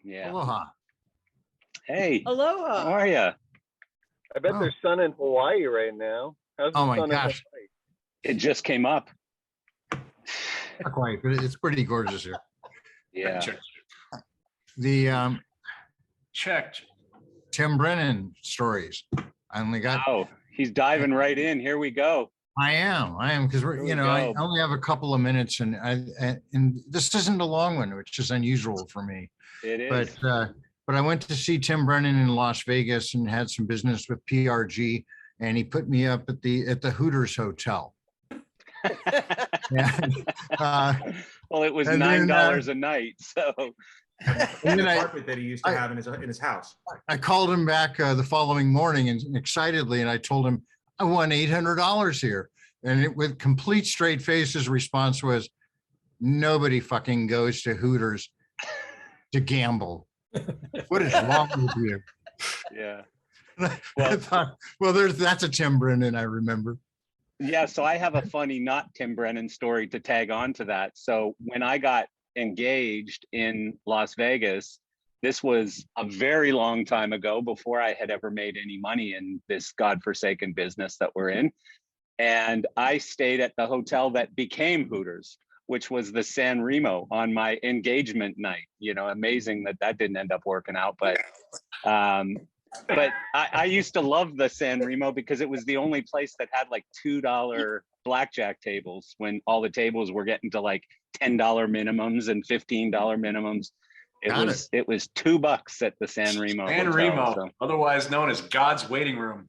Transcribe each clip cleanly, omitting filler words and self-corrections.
Yeah. Aloha. Hey. Aloha. How are you? I bet there's sun in Hawaii right now. How's the sun in Hawaii? It just came up. Not quite, but it's pretty gorgeous here. Yeah. The checked Tim Brennan stories. I only got. Oh, he's diving right in. Here we go. I am because we're I only have a couple of minutes, and this isn't a long one, which is unusual for me. It is. But I went to see Tim Brennan in Las Vegas and had some business with PRG, and he put me up at the Hooters Hotel. Well, it was $9 a night, so. And the apartment that he used to have in his house. I called him back the following morning and excitedly, and I told him I won $800 here, and with complete straight face, his response was, "Nobody fucking goes to Hooters to gamble. What is wrong with you?" Yeah. I thought, well, that's a Tim Brennan I remember. Yeah, so I have a funny not Tim Brennan story to tag on to that. So when I got engaged in Las Vegas, this was a very long time ago, before I had ever made any money in this godforsaken business that we're in. And I stayed at the hotel that became Hooters, which was the San Remo, on my engagement night. Amazing that didn't end up working out, but I used to love the San Remo because it was the only place that had like $2 blackjack tables, when all the tables were getting to like $10 minimums and $15 minimums. It was $2 at the San Remo. San Remo, otherwise known as God's waiting room.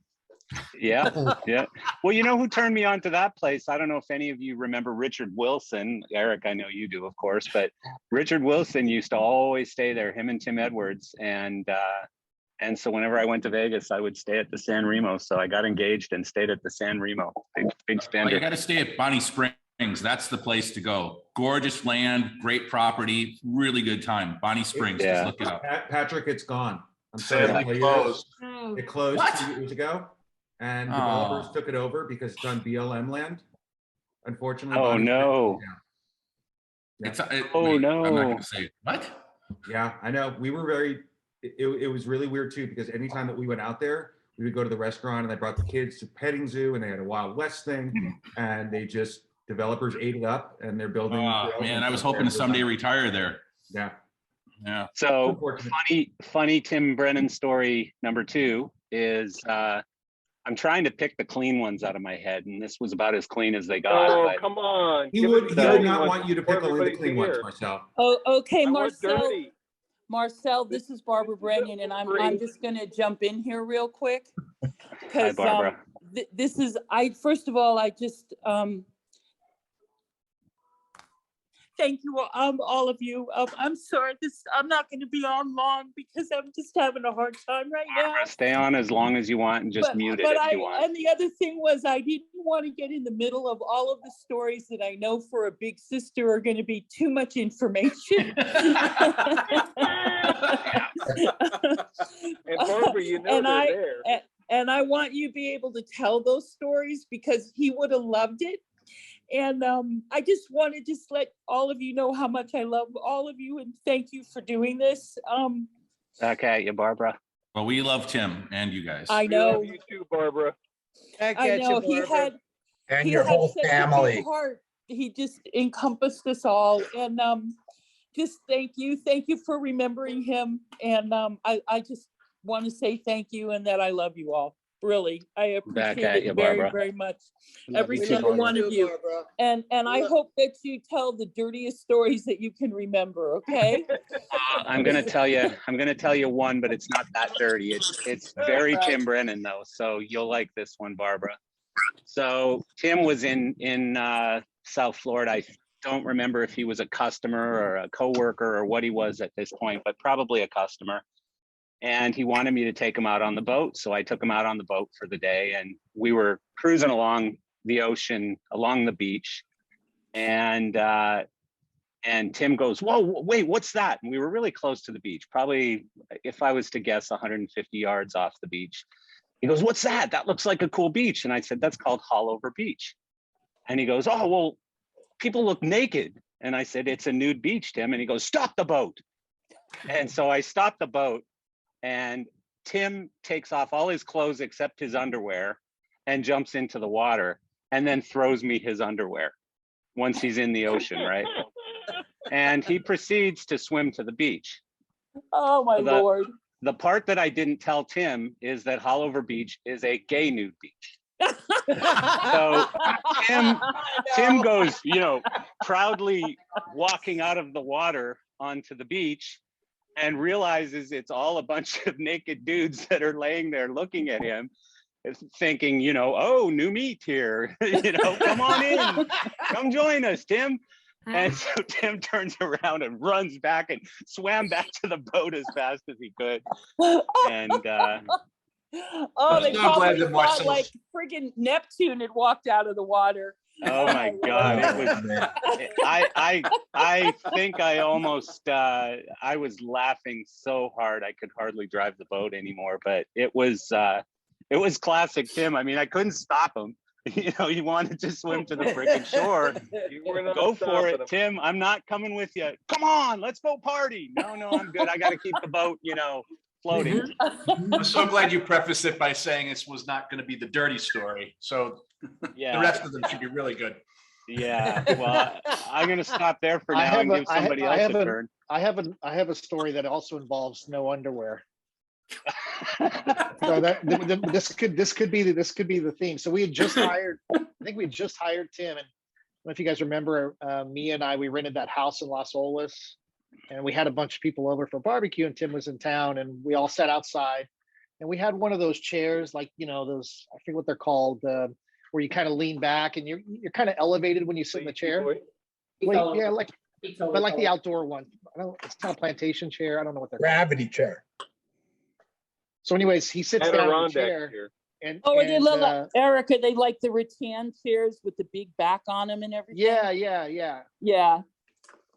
Yeah, yeah. Well, you know who turned me on to that place? I don't know if any of you remember Richard Wilson. Eric, I know you do, of course, but Richard Wilson used to always stay there, him and Tim Edwards. And so whenever I went to Vegas, I would stay at the San Remo. So I got engaged and stayed at the San Remo. Big spender. Well, you got to stay at Bonnie Springs. That's the place to go. Gorgeous land, great property, really good time. Bonnie Springs, Yeah. just look it up. Patrick, it's gone. I'm Sadly sorry. closed. It closed What? 2 years ago, and developers took it over because it's on BLM land. Unfortunately. Oh, no. Yeah. Oh, no. I'm not going to say it. What? Yeah, I know. We were it was really weird too, because anytime that we went out there, we would go to the restaurant and I brought the kids to petting zoo and they had a Wild West thing, and developers ate it up and they're building. Oh, man, I was hoping to someday retire there. Yeah. Yeah. So funny Tim Brennan story number 2 is I'm trying to pick the clean ones out of my head, and this was about as clean as they got. Oh, come on. He would not want you to pick only the clean ones, Marcel. Oh, okay, Marcel. Dirty. Marcel, this is Barbara Brennan, and I'm just going to jump in here real quick, Hi, because Barbara. this is first of all, I just thank you all of you. I'm sorry, I'm not going to be on long because I'm just having a hard time right now. Stay on as long as you want and just mute it if you want. And the other thing was, I didn't want to get in the middle of all of the stories that I know for a big sister are going to be too much information. And Barbara, you know they're there. And I want you to be able to tell those stories because he would have loved it. And I just want to let all of you know how much I love all of you and thank you for doing this. Back at you, Barbara. Well, we love Tim and you guys. I know. We love you too, Barbara. I know. He had your whole such a family. big heart. He just encompassed us all. And just thank you. Thank you for remembering him. And I just want to say thank you and that I love you all. Really, I appreciate it very, very much. Every single one of you. And I hope that you tell the dirtiest stories that you can remember, okay? I'm gonna tell you one, but it's not that dirty. It's very Tim Brennan though, so you'll like this one, Barbara. So Tim was in South Florida. I don't remember if he was a customer or a coworker or what he was at this point, but probably a customer. And he wanted me to take him out on the boat. So I took him out on the boat for the day, and we were cruising along the ocean, along the beach. And Tim goes, "Whoa, wait, what's that?" And we were really close to the beach, probably, if I was to guess, 150 yards off the beach. He goes, "What's that? That looks like a cool beach." And I said, "That's called Hollover Beach." And he goes, "Oh, well, people look naked." And I said, "It's a nude beach, Tim." And he goes, "Stop the boat." And so I stopped the boat, and Tim takes off all his clothes except his underwear and jumps into the water, and then throws me his underwear once he's in the ocean, right? And he proceeds to swim to the beach. Oh, my The- Lord. The part that I didn't tell Tim is that Hollover Beach is a gay nude beach. So Tim goes, proudly walking out of the water onto the beach and realizes it's all a bunch of naked dudes that are laying there looking at him, thinking, oh, new meat here, come on in, come join us, Tim. And so Tim turns around and runs back and swam back to the boat as fast as he could. And Oh, they so glad probably that thought Marcel's- like friggin' Neptune had walked out of the water. oh my God, it was, I think I almost, I was laughing so hard I could hardly drive the boat anymore, but it was classic Tim. I mean, I couldn't stop him. He wanted to swim to the freaking shore. You were not Go for stopping it, him. Tim. I'm not coming with you. Come on, let's go party. No, I'm good. I got to keep the boat, floating. I'm so glad you prefaced it by saying this was not going to be the dirty story. So the Yeah, rest of them should be really good. yeah. Well, I'm gonna stop there for I now have and a- give I ha- somebody I else have a a- turn. I have a story that also involves no underwear. So this could be the theme. So we had just hired, I think we had just hired Tim, and I don't know if you guys remember, me and we rented that house in Las Olas, and we had a bunch of people over for barbecue, and Tim was in town, and we all sat outside, and we had one of those chairs, like those, I forget what they're called, where you kind of lean back and you're kind of elevated when you sit in the chair. Like, yeah, but like the outdoor one. It's not a plantation chair. I don't know what they're called. Gravity chair. So anyways, he sits down in the Adirondack chair here. and, Oh, and they love uh, Erica. They like the rattan chairs with the big back on them and everything. yeah. Yeah.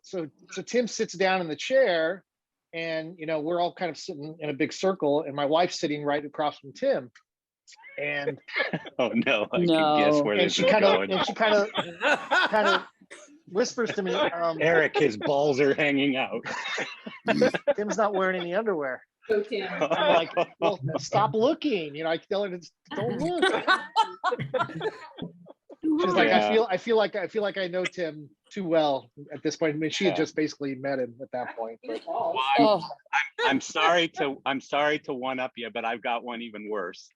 So Tim sits down in the chair, and we're all kind of sitting in a big circle, and my wife's sitting right across from Tim. And Oh no, I can No. guess where and this she is kind going. of whispers to me, Eric, his balls are hanging out. Tim's not wearing any underwear. Go Tim. I'm like, well, stop looking. I tell her, don't look. She's like, Yeah. I feel like I know Tim too well at this point. I mean, she had Yeah. just basically met him at that point. But Oh, I'm sorry to one up you, but I've got one even worse.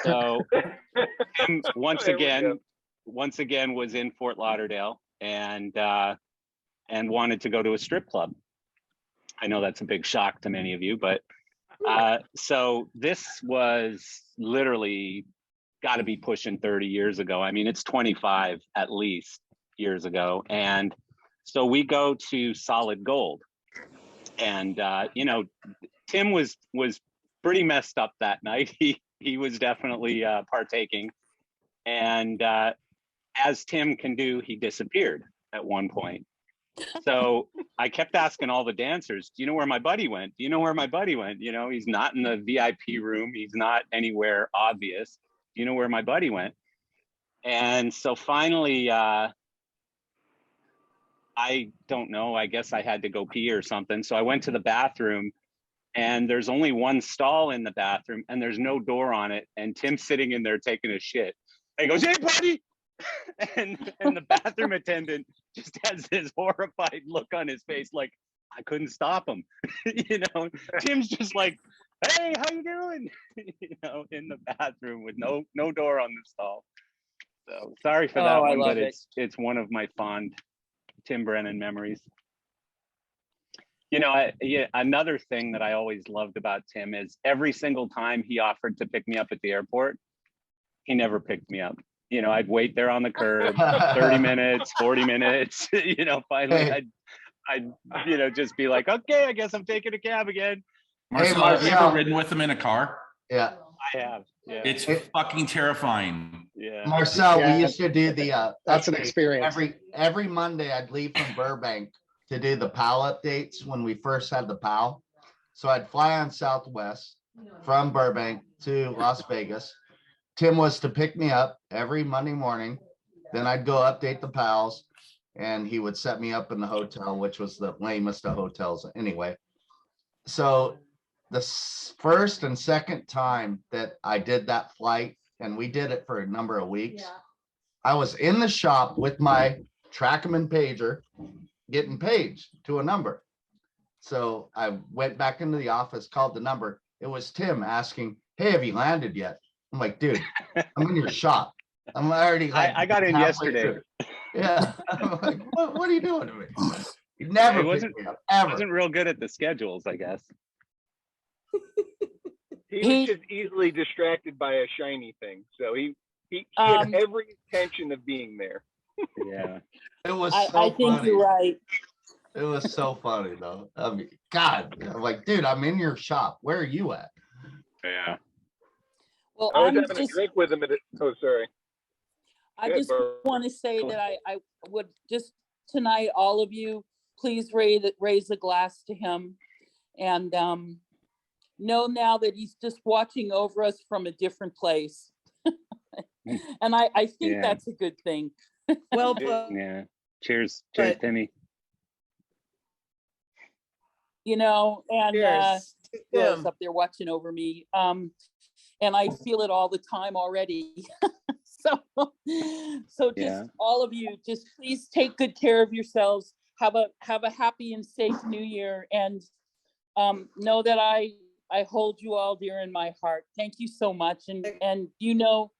So Tim, once There we again was in Fort Lauderdale and wanted to go to a strip club. I know that's a big shock to many of you, but so this was literally got to be pushing 30 years ago. I mean, it's 25 at least years ago. And so we go to Solid Gold, and Tim was pretty messed up that night. He was definitely partaking, and as Tim can do, he disappeared at one point. So I kept asking all the dancers, do you know where my buddy went? Do you know where my buddy went? He's not in the VIP room. He's not anywhere obvious. Do you know where my buddy went? And so finally, I don't know, I guess I had to go pee or something. So I went to the bathroom, and there's only one stall in the bathroom, and there's no door on it. And Tim's sitting in there taking a shit. And he goes, hey, buddy. And the bathroom attendant just has this horrified look on his face, like, I couldn't stop him. Tim's just like, hey, how you doing? In the bathroom with no door on the stall. So sorry for that Oh, I one, love but it. it's one of my fond Tim Brennan memories. Another thing that I always loved about Tim is every single time he offered to pick me up at the airport, he never picked me up. I'd wait there on the curb 30 minutes, 40 minutes, finally I'd just be like, okay, I guess I'm taking a cab again. Marcel, have you Marcel. ever ridden with him in a car? Yeah, I have. Yeah. It's fucking terrifying. Yeah. Marcel, Yeah. we used to do the that's an experience. every Monday I'd leave from Burbank to do the PAL updates when we first had the PAL. So I'd fly on Southwest from Burbank to Las Vegas. Tim was to pick me up every Monday morning. Then I'd go update the PALs, and he would set me up in the hotel, which was the lamest of hotels anyway. So the first and second time that I did that flight, and we did it for a number of weeks, I was in the shop with my Trackman pager getting paged to a number. So I went back into the office, called the number. It was Tim asking, "Hey, have you landed yet?" I'm like, "Dude, I'm in your shop. I'm already like I got in halfway yesterday. through." Yeah. I'm like, what are you doing to me? You never He picked me up, ever. wasn't real good at the schedules, I guess. He was just easily distracted by a shiny thing. So he had every intention of being there. Yeah. It was I so think funny. you're right. It was so funny though. I mean, God, I'm like, dude, I'm in your shop. Where are you at? Yeah. Well, I was I'm having just, a drink with him. Oh, sorry. I Good, just Barbara. want to say that I would just tonight, all of you, please raise a glass to him, and know now that he's just watching over us from a different place. And I think Yeah. that's a good thing. Well, Yeah. Cheers, Timmy. You know, and cheers. Bill's up there watching over me. And I feel it all the time already. So just Yeah. all of you, just please take good care of yourselves. Have a happy and safe new year, and know that I hold you all dear in my heart. Thank you so much. And you know,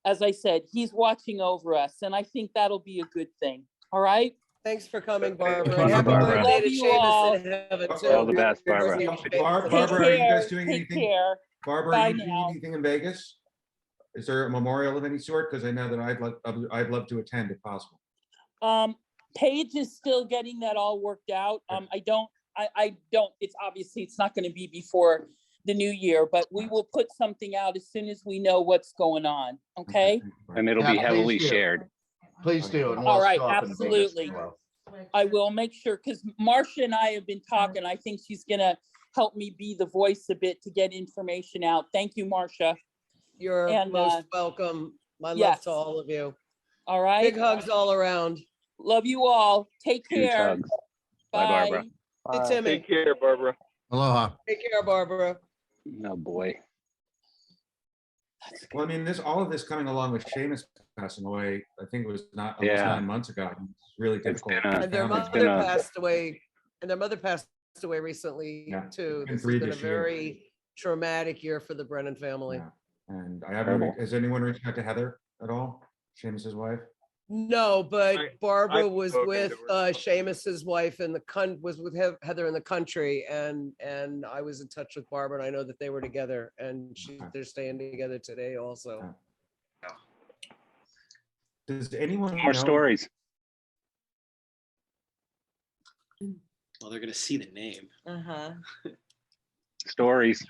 as I said, he's watching over us, and I think that'll be a good thing. All right. Thanks for coming, Barbara. Barbara. And happy Barbara. birthday Love to you all. Seamus in heaven too. All the best, Barbara. Barbara, are you guys doing Take anything? care. Barbara, Bye are you doing now. anything in Vegas? Is there a memorial of any sort? Because I know that I'd love to attend if possible. Paige is still getting that all worked out. I don't, it's not going to be before the new year, but we will put something out as soon as we know what's going on. Okay. And it'll be heavily shared. Please do. And All we'll right, show up in Vegas absolutely. tomorrow. I will make sure, because Marcia and I have been talking. I think she's going to help me be the voice a bit to get information out. Thank you, Marcia. You're And, most welcome. My love yes. to all of you. All right. Big hugs all around. Love you all. Take Huge care. hugs. Bye, Barbara. Hey, Timmy. Take care, Barbara. Aloha. Take care, Barbara. Oh boy. Well, I mean, all of this coming along with Seamus passing away, I think it was not almost 9 months ago. It's really difficult. been a- And their Families. mother passed away. And their mother passed away recently Yeah, too. it's been This 3 has been a this year. very traumatic year for the Brennan family. Yeah. And I haven't. Terrible. Has anyone reached out to Heather at all? Seamus's wife. No, but Barbara I've was spoken with to her. Seamus's wife in the was with Heather in the country, and I was in touch with Barbara, and I know that they were together, and they're staying together today also. Does anyone More know? stories. Well, they're gonna see the name. Stories.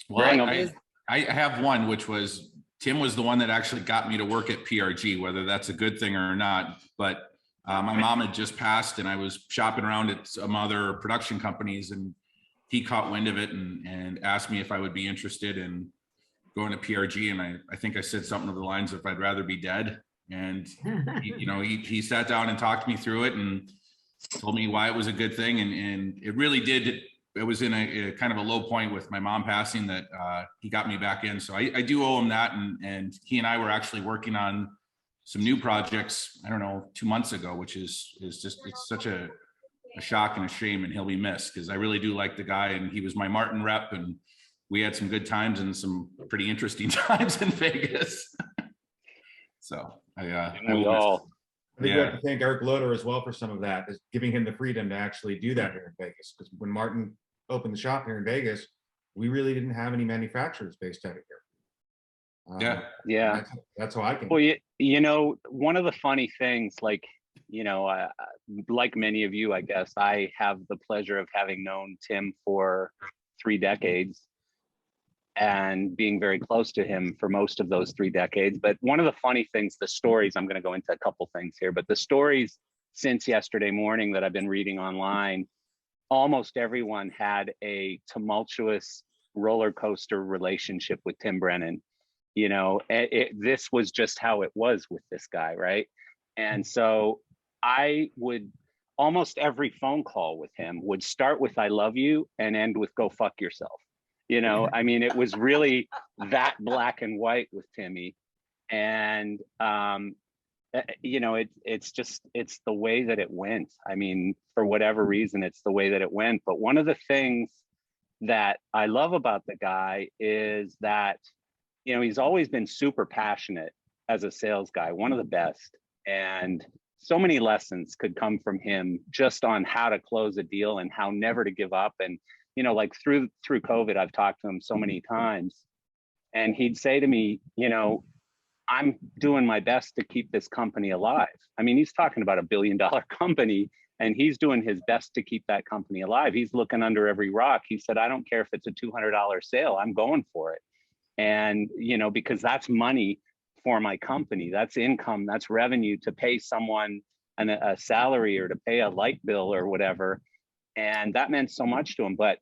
Well, Bring 'em. I have one, which was Tim was the one that actually got me to work at PRG, whether that's a good thing or not. But my mom had just passed, and I was shopping around at some other production companies, and he caught wind of it and asked me if I would be interested in going to PRG. And I think I said something of the lines of I'd rather be dead. And he sat down and talked me through it and told me why it was a good thing. And it really did. It was in a kind of a low point with my mom passing that he got me back in. So I do owe him that. And he and I were actually working on some new projects, I don't know, 2 months ago, which is just, it's such a shock and a shame, and he'll be missed because I really do like the guy, and he was my Martin rep, and we had some good times and some pretty interesting times in Vegas. So We will all. I think we have to thank Eric Loader as well for some of that, is giving him the freedom to actually do that here in Vegas. Because when Martin opened the shop here in Vegas, we really didn't have any manufacturers based out of here. Yeah. That's how I can. Well, you know, one of the funny things, like many of you, I guess, I have the pleasure of having known Tim for 3 decades and being very close to him for most of those 3 decades. But one of the funny things, the stories, I'm going to go into a couple things here, but the stories since yesterday morning that I've been reading online, almost everyone had a tumultuous roller coaster relationship with Tim Brennan. This was just how it was with this guy, right? And so I would almost every phone call with him would start with "I love you" and end with "go fuck yourself." You know, I mean, it was really that black and white with Timmy. And you know, it's the way that it went. I mean, for whatever reason, it's the way that it went. But one of the things that I love about the guy is that, you know, he's always been super passionate as a sales guy, one of the best. And so many lessons could come from him just on how to close a deal and how never to give up. And, you know, like through COVID, I've talked to him so many times, and he'd say to me, you know, I'm doing my best to keep this company alive. I mean, he's talking about $1 billion company, and he's doing his best to keep that company alive. He's looking under every rock. He said, I don't care if it's a $200 sale, I'm going for it. And, you know, because that's money for my company, that's income, that's revenue to pay someone a salary or to pay a light bill or whatever. And that meant so much to him. But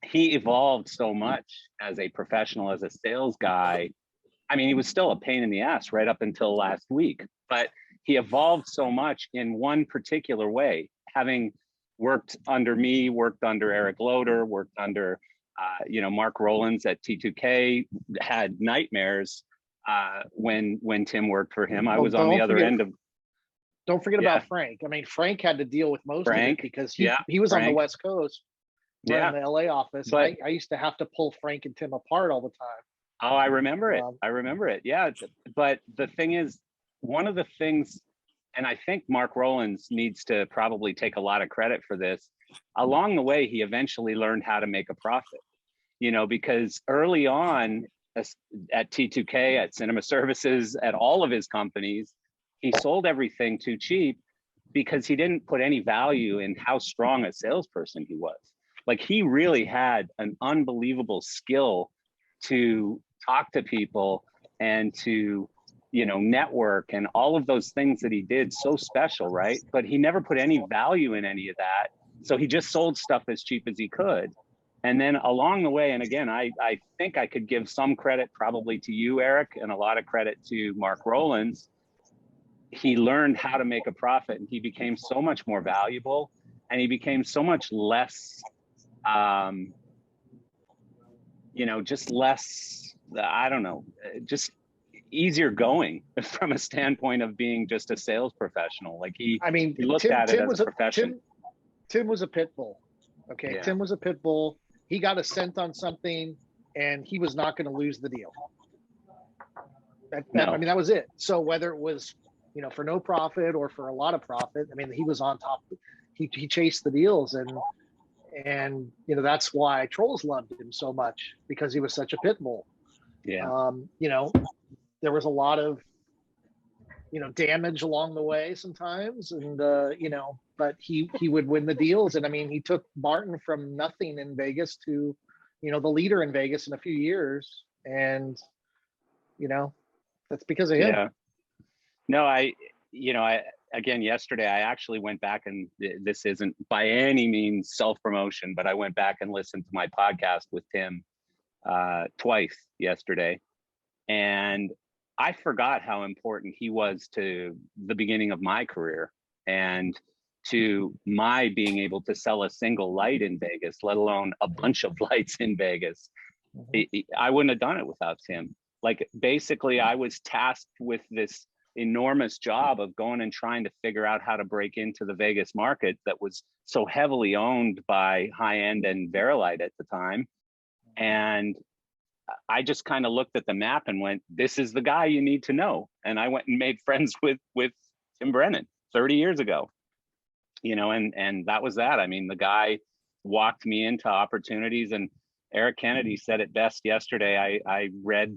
he evolved so much as a professional, as a sales guy. I mean, he was still a pain in the ass right up until last week, but he evolved so much in one particular way, having worked under me, worked under Eric Loader, worked under, you know, Mark Rowlands at T2K, had nightmares when Tim worked for him. I was on the other end of. Don't forget about Frank. I mean, Frank had to deal with most of it because he was on the West Coast, running the LA office. But I used to have to pull Frank and Tim apart all the time. Oh, I remember it. I remember it. Yeah. But the thing is, one of the things, and I think Mark Rowlands needs to probably take a lot of credit for this, along the way, he eventually learned how to make a profit, you know, because early on at T2K, at Cinema Services, at all of his companies, he sold everything too cheap because he didn't put any value in how strong a salesperson he was. Like, he really had an unbelievable skill to talk to people and to, you know, network and all of those things that he did so special, right? But he never put any value in any of that. So he just sold stuff as cheap as he could. And then along the way, and again, I think I could give some credit probably to you, Eric, and a lot of credit to Mark Rowlands. He learned how to make a profit, and he became so much more valuable, and he became so much less, you know, just less, I don't know, just easier going from a standpoint of being just a sales professional. Like he looked at it as a profession. Tim was a pit bull. Okay. Yeah. Tim was a pit bull. He got a cent on something and he was not going to lose the deal. I mean, that was it. So whether it was, you know, for no profit or for a lot of profit, I mean, he was on top. He chased the deals, and you know, that's why trolls loved him so much, because he was such a pit bull. Yeah. You know, there was a lot of, you know, damage along the way sometimes, and you know, but he would win the deals. And I mean, he took Martin from nothing in Vegas to, you know, the leader in Vegas in a few years. And, you know, that's because of him. Yeah. No, again, yesterday, I actually went back, and this isn't by any means self-promotion, but I went back and listened to my podcast with Tim twice yesterday. And I forgot how important he was to the beginning of my career and to my being able to sell a single light in Vegas, let alone a bunch of lights in Vegas. I wouldn't have done it without Tim. Like, basically, I was tasked with this enormous job of going and trying to figure out how to break into the Vegas market that was so heavily owned by High End and Verilight at the time. And I just kind of looked at the map and went, this is the guy you need to know. And I went and made friends with Tim Brennan 30 years ago, you know, and that was that. I mean, the guy walked me into opportunities, and Eric Kennedy said it best yesterday. I read,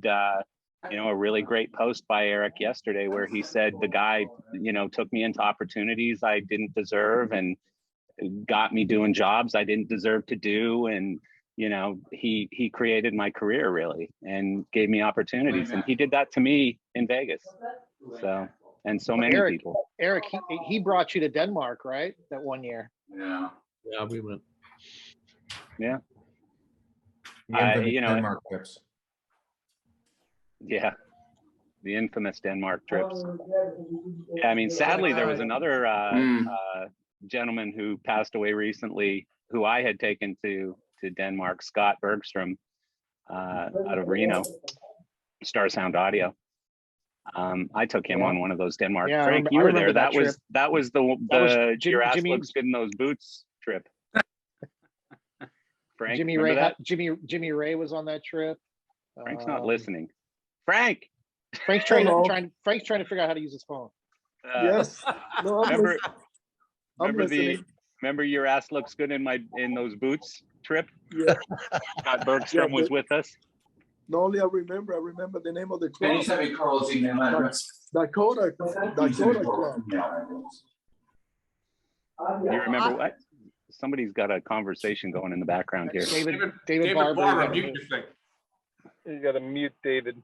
you know, a really great post by Eric yesterday where he said the guy, you know, took me into opportunities I didn't deserve and got me doing jobs I didn't deserve to do. And, you know, he created my career really and gave me opportunities. And he did that to me in Vegas. So, and so many people. Eric, he brought you to Denmark, right? That one year. Yeah. Yeah, we went. Yeah. You know, Denmark trips. Yeah, the infamous Denmark trips. Yeah, I mean, sadly, there was another gentleman who passed away recently, who I had taken to Denmark, Scott Bergstrom, out of Reno, Star Sound Audio. I took him on one of those Denmark. Yeah, Frank, I you were remember there. that trip. That was the your ass Jimmy- looks good in those boots trip. Frank, Jimmy remember Ray, that? Jimmy Ray was on that trip. Frank's not listening. Frank. Frank's trying Hello. to figure out how to use his phone. Yes. No, I'm Remember, I'm listening. remember your ass looks good in those boots trip? Yeah. Scott Bergstrom was with us. Not only I remember the name of the Can you club. send me Carl's email address? Dakota Club. You remember what? Somebody's got a conversation going in the background here. David Barber. mute your thing. You gotta mute David.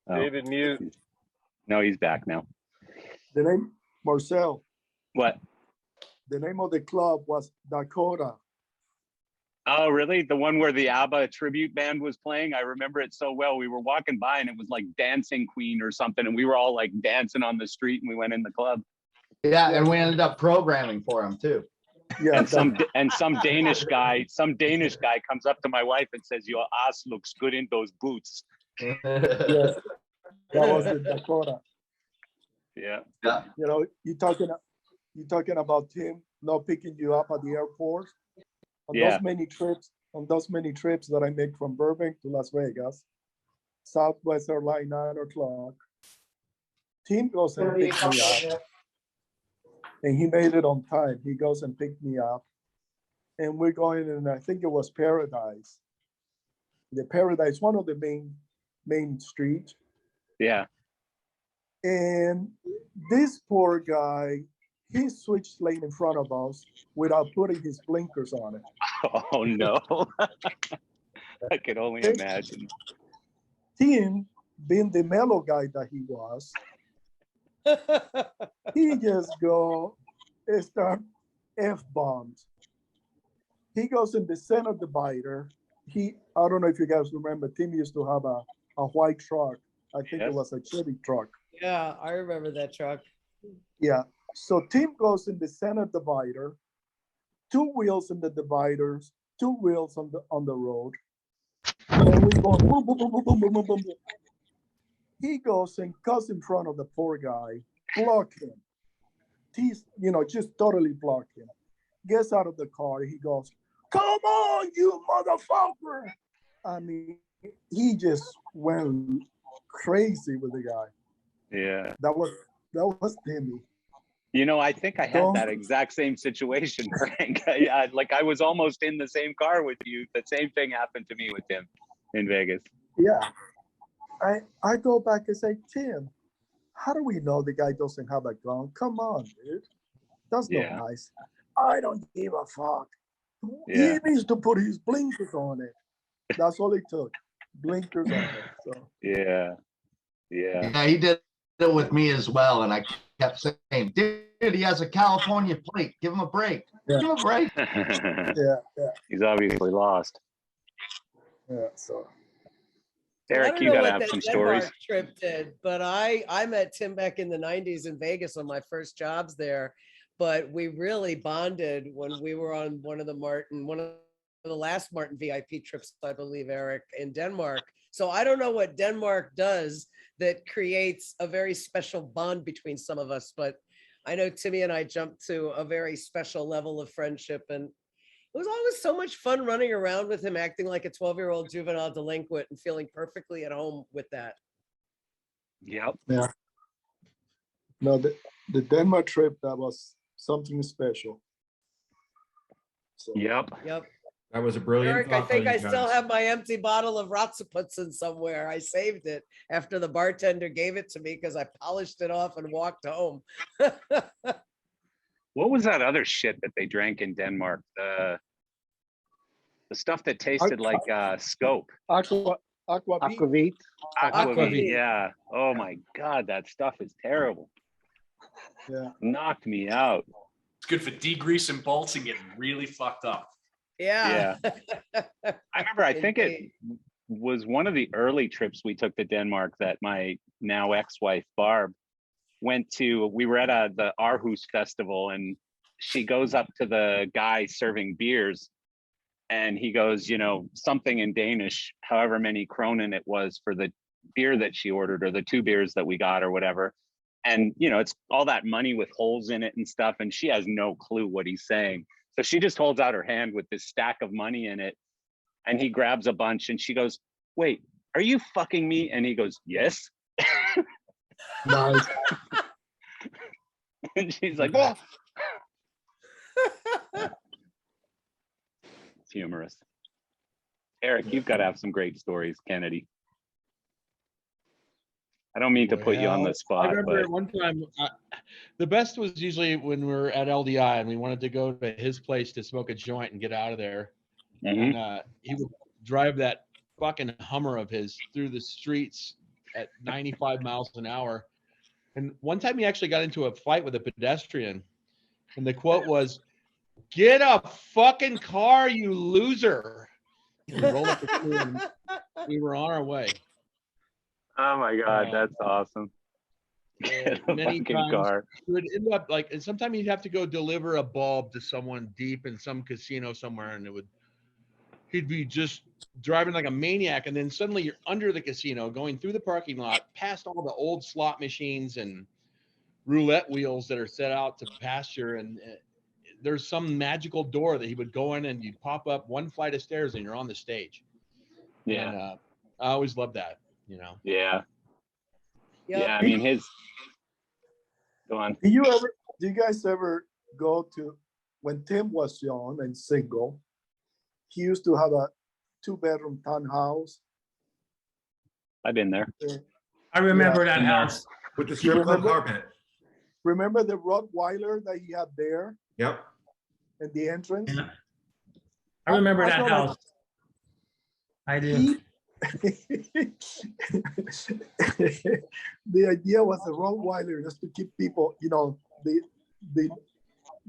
Oh. David, mute. No, he's back now. The name Marcel. What? The name of the club was Dakota. Oh, really? The one where the ABBA tribute band was playing? I remember it so well. We were walking by and it was like Dancing Queen or something. And we were all like dancing on the street and we went in the club. Yeah, and we ended up programming for him too. Yeah. And some Danish guy comes up to my wife and says, "Your ass looks good in those boots." Yes. That was the Dakota. Yeah. You know, you talking about him not picking you up at the airport. On those many trips that I make from Burbank to Las Vegas, Southwest Airlines 9 o'clock, Tim goes and picks me up. And he made it on time. He goes and picked me up. And we're going, and I think it was Paradise. The Paradise, one of the main streets. Yeah. And this poor guy, he switched lane in front of us without putting his blinkers on it. Oh no. I can only imagine. Tim, being the mellow guy that he was, he just go and start F-bombs. He goes in the center divider. I don't know if you guys remember, Tim used to have a white truck. I think it was a Chevy truck. Yeah, I remember that truck. Yeah. So Tim goes in the center divider, 2 wheels in the dividers, 2 wheels on the road. And we go boom, boom, boom, boom, boom, boom, boom, boom. He goes and cuts in front of the poor guy, block him. He's, just totally block him. Gets out of the car. He goes, "Come on, you motherfucker." I mean, he just went crazy with the guy. Yeah. That was Timmy. I think I had that exact same situation, Frank. I was almost in the same car with you. The same thing happened to me with him in Vegas. Yeah. I go back and say, "Tim, how do we know the guy doesn't have a gun? Come on, dude. That's not nice." "I don't give a fuck." Yeah. He needs to put his blinkers on it. That's all it took. Blinkers on it. So Yeah. Yeah, he did it with me as well. And I kept saying, "Dude, he has a California plate. Give him a break. Yeah. Give him a break." yeah. He's obviously lost. Yeah. So Eric, you gotta have some stories. Trip did, but I met Tim back in the 90s in Vegas on my first jobs there. But we really bonded when we were on one of the last Martin VIP trips, I believe, Eric, in Denmark. So I don't know what Denmark does that creates a very special bond between some of us, but I know Timmy and I jumped to a very special level of friendship, and it was always so much fun running around with him, acting like a 12-year-old juvenile delinquent and feeling perfectly at home with that. Yep. yeah. No, the Denmark trip, that was something special. So, Yep. That was a brilliant. Eric, I thought, think though, I you still guys. have my empty bottle of Ratsaputsin somewhere. I saved it after the bartender gave it to me because I polished it off and walked home. What was that other shit that they drank in Denmark? The stuff that tasted like scope. Aquavit. Aquavit. Yeah. Oh my God, that stuff is terrible. Yeah. Knocked me out. It's good for degreasing bolts and getting really fucked up. Yeah. I remember, I think it was one of the early trips we took to Denmark that my now ex-wife, Barb, we were at the Aarhus festival, and she goes up to the guy serving beers, and he goes, you know, something in Danish, however many kronen it was for the beer that she ordered, or the 2 beers that we got or whatever. And, you know, it's all that money with holes in it and stuff. And she has no clue what he's saying. So she just holds out her hand with this stack of money in it. And he grabs a bunch and she goes, "Wait, are you fucking me?" And he goes, "Yes." Nice. And she's like, "Oh." It's humorous. Eric, you've got to have some great stories, Kennedy. I don't mean to put you on the spot. I remember but... one time, the best was usually when we were at LDI and we wanted to go to his place to smoke a joint and get out of there. Mm-hmm. And he would drive that fucking Hummer of his through the streets at 95 miles an hour. And one time he actually got into a fight with a pedestrian. And the quote was, "Get a fucking car, you loser." And we rolled up the tree and we were on our way. Oh my God, that's awesome. Many times he would end up like, and sometimes he'd have to go deliver a bulb to someone deep in some casino somewhere, and he'd be just driving like a maniac, and then suddenly you're under the casino, going through the parking lot, past all the old slot machines and roulette wheels that are set out to pasture, and there's some magical door that he would go in, and you'd pop up one flight of stairs, and you're on the stage. Yeah, and, I always loved that. You know. Yeah. Yep. Yeah. I mean, go on. Do you guys ever go to, when Tim was young and single, he used to have a 2-bedroom townhouse. I've been there. I remember that house. With the strip club carpet. Remember the Rottweiler that he had there? Yep. In the entrance? Yeah. I remember that house. I do. The idea was the Rottweiler just to keep people, you know, the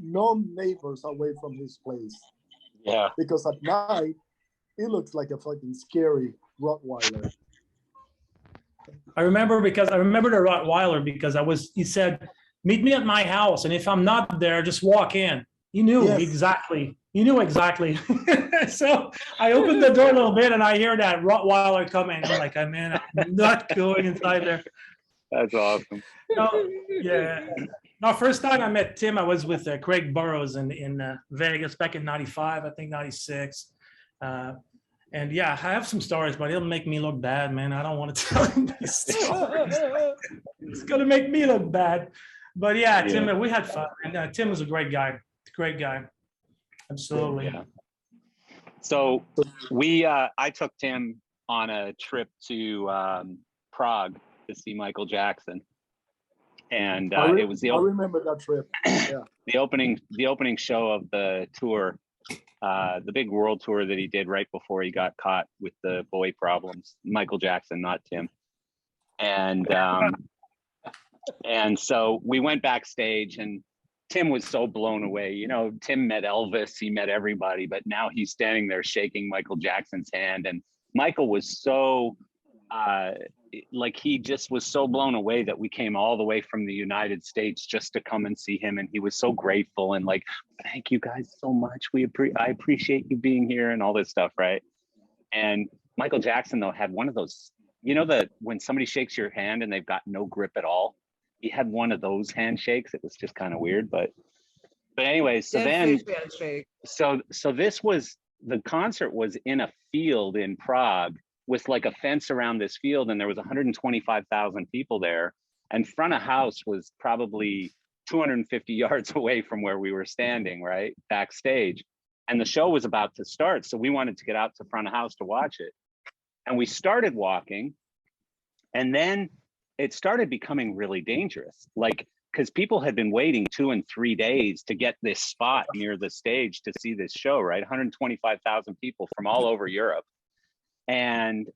non-neighbors away from his place. Yeah. Because at night, it looks like a fucking scary Rottweiler. I remember the Rottweiler because he said, "Meet me at my house, and if I'm not there, just walk in." He knew exactly. He knew exactly. So I opened the door a little bit, and I hear that Rottweiler coming. I'm like, "Oh, man, I'm not going inside there." That's awesome. No, yeah. No, first time I met Tim, I was with Craig Burrows in Vegas back in '95, I think '96. And yeah, I have some stories, but it'll make me look bad, man. I don't want to tell him these stories. It's gonna make me look bad. But yeah, Tim, we had fun, and Tim was a great guy. Great guy. Absolutely. Yeah. So I took Tim on a trip to Prague to see Michael Jackson, and it was I remember that trip. Yeah. the opening show of the tour, the big world tour that he did right before he got caught with the boy problems. Michael Jackson, not Tim, and so we went backstage, and Tim was so blown away. You know, Tim met Elvis, he met everybody, but now he's standing there shaking Michael Jackson's hand. And Michael was so, he just was so blown away that we came all the way from the United States just to come and see him. And he was so grateful and like, "Thank you guys so much. I appreciate you being here," and all this stuff, right? And Michael Jackson, though, had one of those, you know, when somebody shakes your hand and they've got no grip at all. He had one of those handshakes. It was just kind of weird, but anyways, so then, so this was, the concert was in a field in Prague with like a fence around this field, and there was 125,000 people there, and front of house was probably 250 yards away from where we were standing, right backstage, and the show was about to start. So we wanted to get out to front of house to watch it, and we started walking, and then it started becoming really dangerous, like, because people had been waiting 2 and 3 days to get this spot near the stage to see this show, right? 125,000 people from all over Europe. And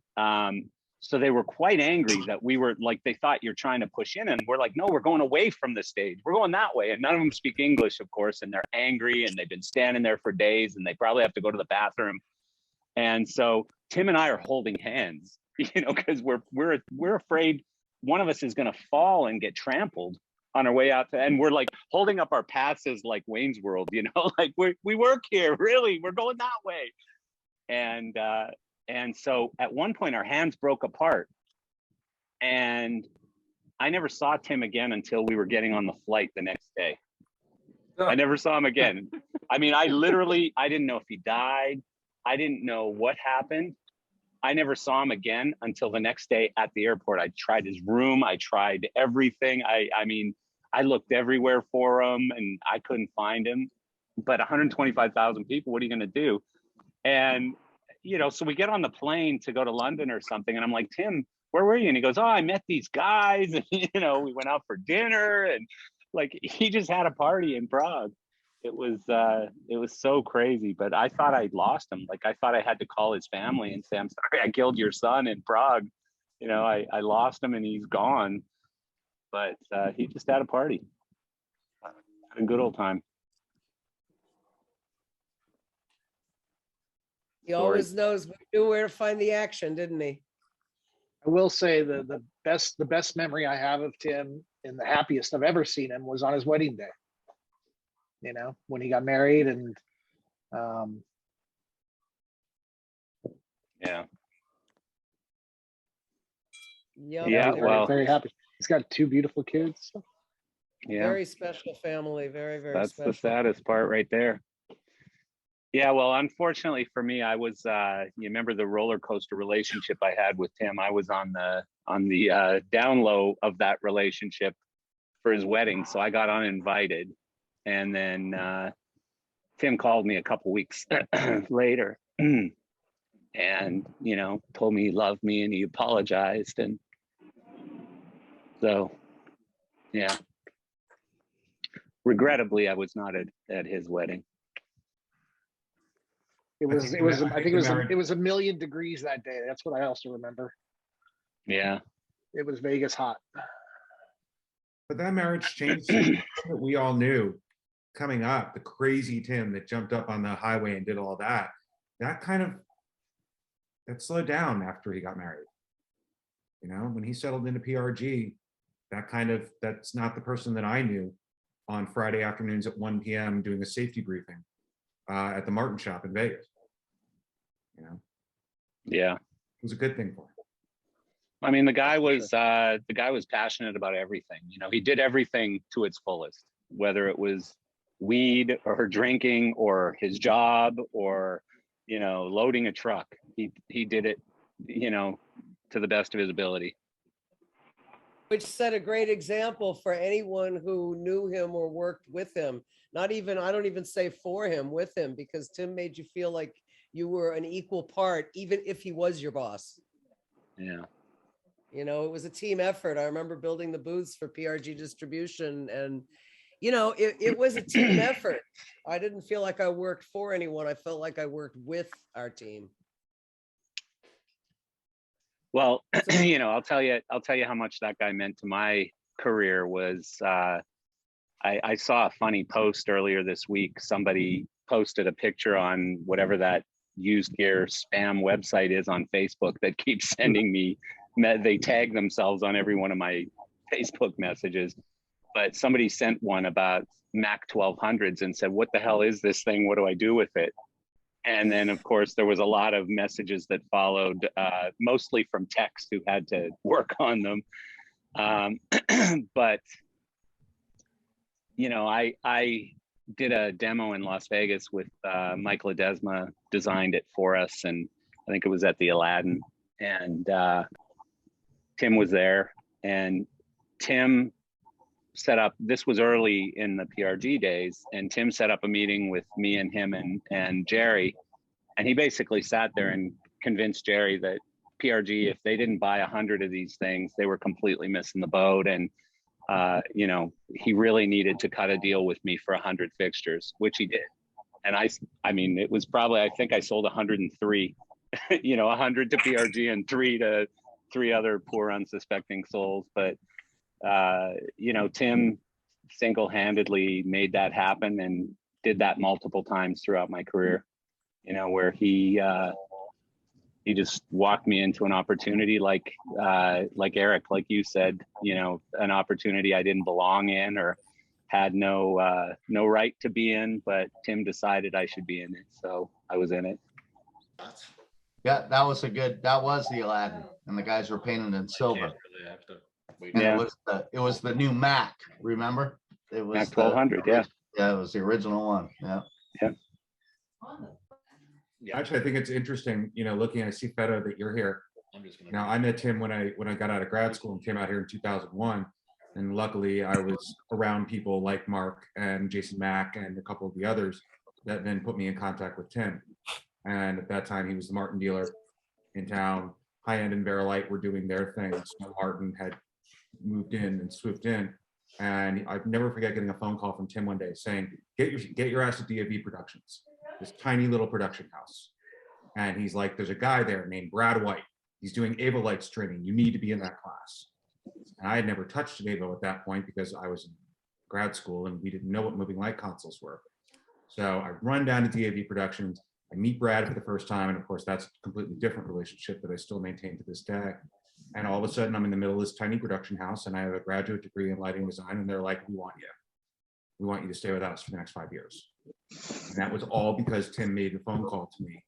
so they were quite angry that we were like, they thought you're trying to push in, and we're like, "No, we're going away from the stage. We're going that way." And none of them speak English, of course, and they're angry, and they've been standing there for days, and they probably have to go to the bathroom. And so Tim and I are holding hands, you know, because we're afraid one of us is going to fall and get trampled on our way out to, and we're like holding up our passes like Wayne's World, you know, like we work here, really, we're going that way. And so at one point our hands broke apart, and I never saw Tim again until we were getting on the flight the next day. I never saw him again. I mean, I didn't know if he died. I didn't know what happened. I never saw him again until the next day at the airport. I tried his room. I tried everything. I mean, I looked everywhere for him and I couldn't find him. But 125,000 people, what are you going to do? And, you know, so we get on the plane to go to London or something. And I'm like, Tim, where were you? And he goes, oh, I met these guys. And, you know, we went out for dinner, and like, he just had a party in Prague. It was so crazy, but I thought I'd lost him. Like, I thought I had to call his family and say, I'm sorry, I killed your son in Prague. You know, I lost him and he's gone, but he just had a party. Had a good old time. He always knew where to find the action, didn't he? I will say the best memory I have of Tim, and the happiest I've ever seen him, was on his wedding day. You know, when he got married, and yeah. Yeah, well, very happy. He's got 2 beautiful kids. Yeah, very special family. Very, very that's special. the saddest part right there. Yeah, well, unfortunately for me, I was you remember the roller coaster relationship I had with Tim. I was on the down low of that relationship for his wedding, so I got uninvited. And then Tim called me a couple weeks later and, you know, told me he loved me and he apologized. And so, yeah, regrettably, I was not at his wedding. It was a million degrees that day. That's what I also remember. Yeah. It was Vegas hot. But that marriage changed something that we all knew coming up. The crazy Tim that jumped up on the highway and did all that. That slowed down after he got married. You know, when he settled into PRG, that's not the person that I knew on Friday afternoons at 1 p.m. doing a safety briefing at the Martin shop in Vegas. You know? Yeah. It was a good thing for him. I mean, the guy was passionate about everything. You know, he did everything to its fullest, whether it was weed or drinking or his job or, you know, loading a truck. He did it, you know, to the best of his ability. Which set a great example for anyone who knew him or worked with him. I don't even say for him, with him, because Tim made you feel like you were an equal part, even if he was your boss. Yeah. You know, it was a team effort. I remember building the booths for PRG distribution, and, you know, it was a team effort. I didn't feel like I worked for anyone. I felt like I worked with our team. Well, you know, I'll tell you how much that guy meant to my career was, I saw a funny post earlier this week. Somebody posted a picture on whatever that used gear spam website is on Facebook that keeps sending me, they tag themselves on every one of my Facebook messages. But somebody sent one about Mac 1200s and said, what the hell is this thing? What do I do with it? And then, of course, there was a lot of messages that followed, mostly from techs who had to work on them. But, you know, I did a demo in Las Vegas with Mike Ledesma, designed it for us. And I think it was at the Aladdin. And Tim was there. And Tim set up, this was early in the PRG days, and Tim set up a meeting with me and him and Jerry, and he basically sat there and convinced Jerry that PRG, if they didn't buy 100 of these things, they were completely missing the boat. And you know, he really needed to cut a deal with me for 100 fixtures, which he did. And I mean, it was probably, I think I sold 103, you know, 100 to PRG and 3 other poor unsuspecting souls. But you know, Tim single-handedly made that happen and did that multiple times throughout my career, you know, where he he just walked me into an opportunity like Eric, like you said, you know, an opportunity I didn't belong in or had no right to be in, but Tim decided I should be in it. So I was in it. Yeah, that was the Aladdin, and the guys were painted in silver. And Yeah. it was the new Mac, remember? It was Mac 1200, yeah. Yeah, it was the original one. Yeah. Yeah. Actually, I think it's interesting, you know, looking, I see Feta that you're here. Now, I met Tim when I got out of grad school and came out here in 2001. And luckily I was around people like Mark and Jason Mack and a couple of the others that then put me in contact with Tim. And at that time he was the Martin dealer in town. High End and Verilight were doing their thing. So Martin had moved in and swooped in. And I'd never forget getting a phone call from Tim one day saying, get your ass to DAV Productions, this tiny little production house. And he's like, there's a guy there named Brad White. He's doing Avo Light streaming. You need to be in that class. And I had never touched an Avo at that point because I was in grad school and we didn't know what moving light consoles were. So I run down to DAV Productions. I meet Brad for the first time. And of course, that's a completely different relationship that I still maintain to this day. And all of a sudden, I'm in the middle of this tiny production house and I have a graduate degree in lighting design. And they're like, we want you. We want you to stay with us for the next 5 years. And that was all because Tim made a phone call to me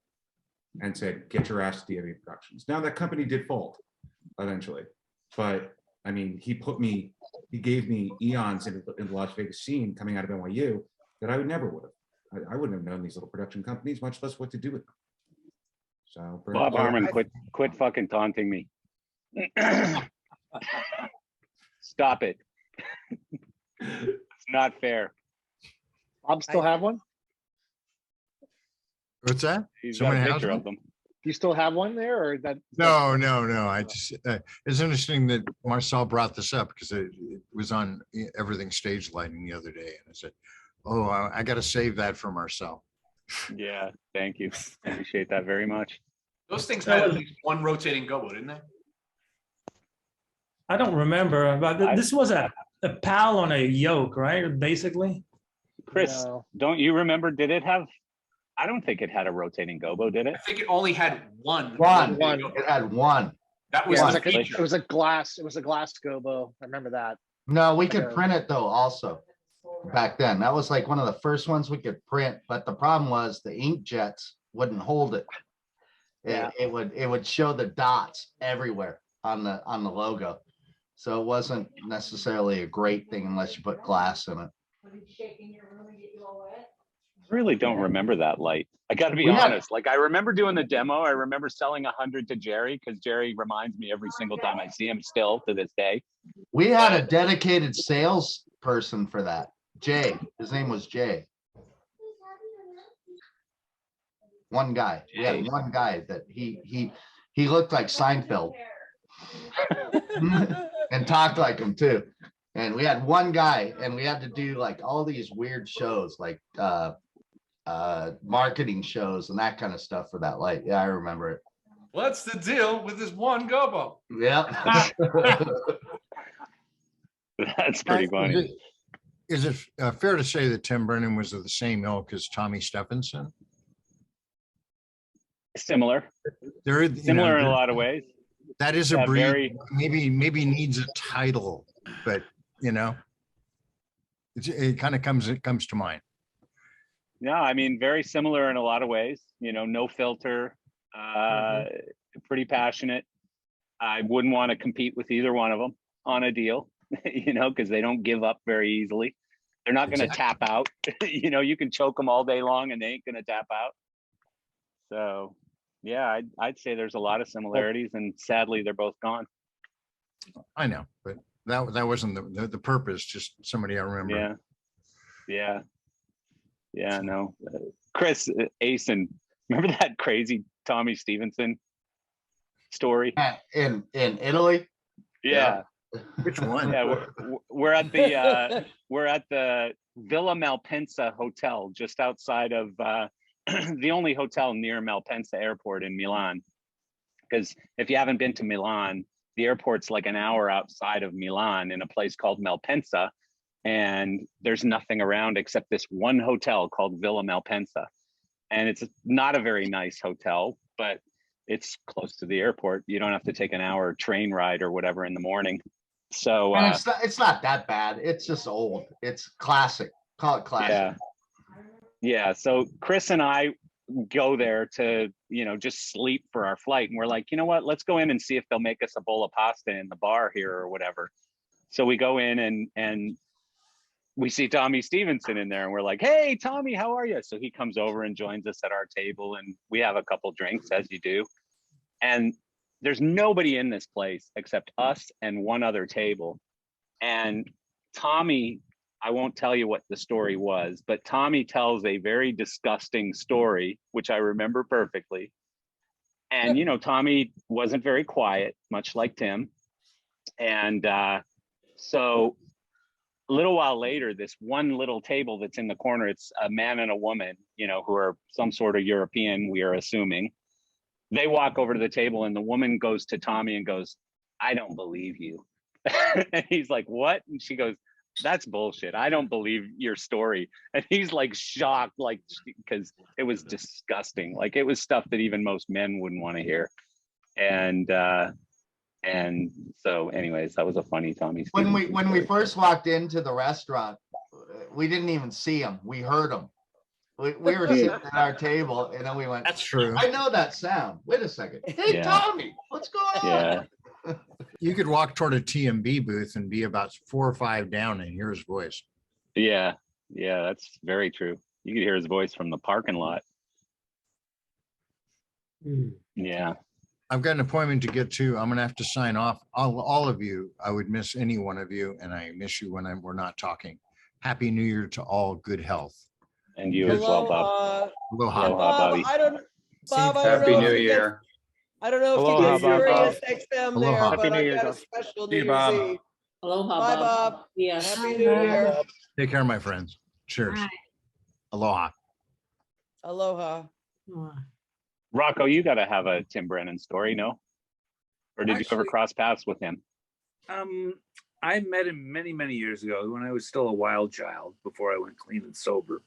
and said, get your ass to DAV Productions. Now that company did fold eventually, but I mean, he gave me eons in the Las Vegas scene coming out of NYU that I never would have. I wouldn't have known these little production companies, much less what to do with them. So Bob Harmon, quit fucking taunting me. Stop it. It's not fair. Bob still have one? What's that? He's got a picture of them. You still have one there, or that? No. I just, it's interesting that Marcel brought this up because it was on Everything Stage Lighting the other day. And I said, oh, I got to save that for Marcel. Yeah, thank you. Appreciate that very much. Those things had at least one rotating gobo, didn't they? I don't remember, but this was a PAL on a yoke, right? Basically. Chris, don't you remember? Did it have? I don't think it had a rotating gobo, did it? I think it only had one. One. It had one. That was the feature. It was a glass gobo. I remember that. No, we could print it though also back then. That was like one of the first ones we could print, but the problem was the ink jets wouldn't hold it. It would show the dots everywhere on the logo. So it wasn't necessarily a great thing unless you put glass in it. I really don't remember that light. I got to be honest. Like, I remember doing the demo. I remember selling 100 to Jerry because Jerry reminds me every single time I see him still to this day. We had a dedicated sales person for that. Jay. His name was Jay. One guy. We had one guy that he looked like Seinfeld and talked like him too. And we had one guy and we had to do like all these weird shows, like marketing shows and that kind of stuff for that light. Yeah, I remember it. What's the deal with this one gobo? Yeah. That's pretty funny. Is it fair to say that Tim Brennan was of the same ilk as Tommy Stephenson? Similar. Similar in a lot of ways. That is a breed. Maybe needs a title, but you know, it kind of comes to mind. No, I mean, very similar in a lot of ways. You know, no filter, pretty passionate. I wouldn't want to compete with either one of them on a deal, you know, because they don't give up very easily. They're not going to tap out. You know, you can choke them all day long and they ain't going to tap out. So, yeah, I'd say there's a lot of similarities, and sadly, they're both gone. I know, but that wasn't the purpose. Just somebody I remember. Yeah. No, Chris Asen, remember that crazy Tommy Stevenson story in Italy? Yeah. Which one? Yeah, we're at the Villa Malpensa Hotel just outside of the only hotel near Malpensa Airport in Milan. Because if you haven't been to Milan, the airport's like an hour outside of Milan in a place called Malpensa, and there's nothing around except this one hotel called Villa Malpensa. And it's not a very nice hotel, but it's close to the airport. You don't have to take an hour train ride or whatever in the morning. So And it's not that bad. It's just old. It's classic. Call it classic. Yeah. So Chris and I go there to, just sleep for our flight. And we're like, you know what, let's go in and see if they'll make us a bowl of pasta in the bar here or whatever. So we go in and we see Tommy Stevenson in there and we're like, hey, Tommy, how are you? So he comes over and joins us at our table and we have a couple drinks, as you do. And there's nobody in this place except us and one other table. And Tommy, I won't tell you what the story was, but Tommy tells a very disgusting story, which I remember perfectly. And, Tommy wasn't very quiet, much like Tim. And so a little while later, this one little table that's in the corner, it's a man and a woman, who are some sort of European, we are assuming. They walk over to the table and the woman goes to Tommy and goes, I don't believe you. And he's like, what? And she goes, that's bullshit. I don't believe your story. And he's like shocked, like, because it was disgusting. Like it was stuff that even most men wouldn't want to hear. And so anyways, that was a funny Tommy. When we first walked into the restaurant, we didn't even see him. We heard him. We were sitting at our table and then we went, that's true. I know that sound. Wait a second. Hey, Tommy, what's going on? Yeah. You could walk toward a TMB booth and be about 4 or 5 down and hear his voice. Yeah, that's very true. You could hear his voice from the parking lot. Yeah. I've got an appointment to get to. I'm going to have to sign off. All of you, I would miss any one of you, and I miss you when we're not talking. Happy New Year to all. Good health. And you as well, Bob. Aloha, Bobby. Happy New Year. I don't know if Aloha, you can Bob. Sirius XM Aloha. there, Happy but New I've Year, got a Bob. special See you, New Bob. Year's Eve. Aloha, Bye, Bob. Yeah. Happy New Year. Take care, my friends. Cheers. Bye. Aloha. Aloha. Rocco, you got to have a Tim Brennan story, no? Or did you ever cross paths with him? I met him many, many years ago when I was still a wild child before I went clean and sober.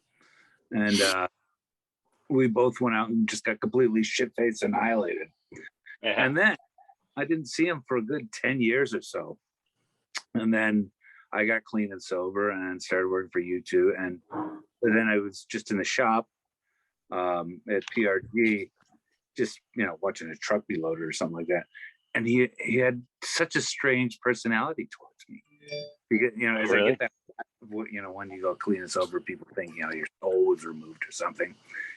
And we both went out and just got completely shit-faced annihilated. Yeah. And then I didn't see him for a good 10 years or so. And then I got clean and sober and started working for U2. And then I was just in the shop at PRG, just, watching a truck be loaded or something like that. And he had such a strange personality towards me. Because, as I get that, when you go clean and sober, people think, your soul was removed or something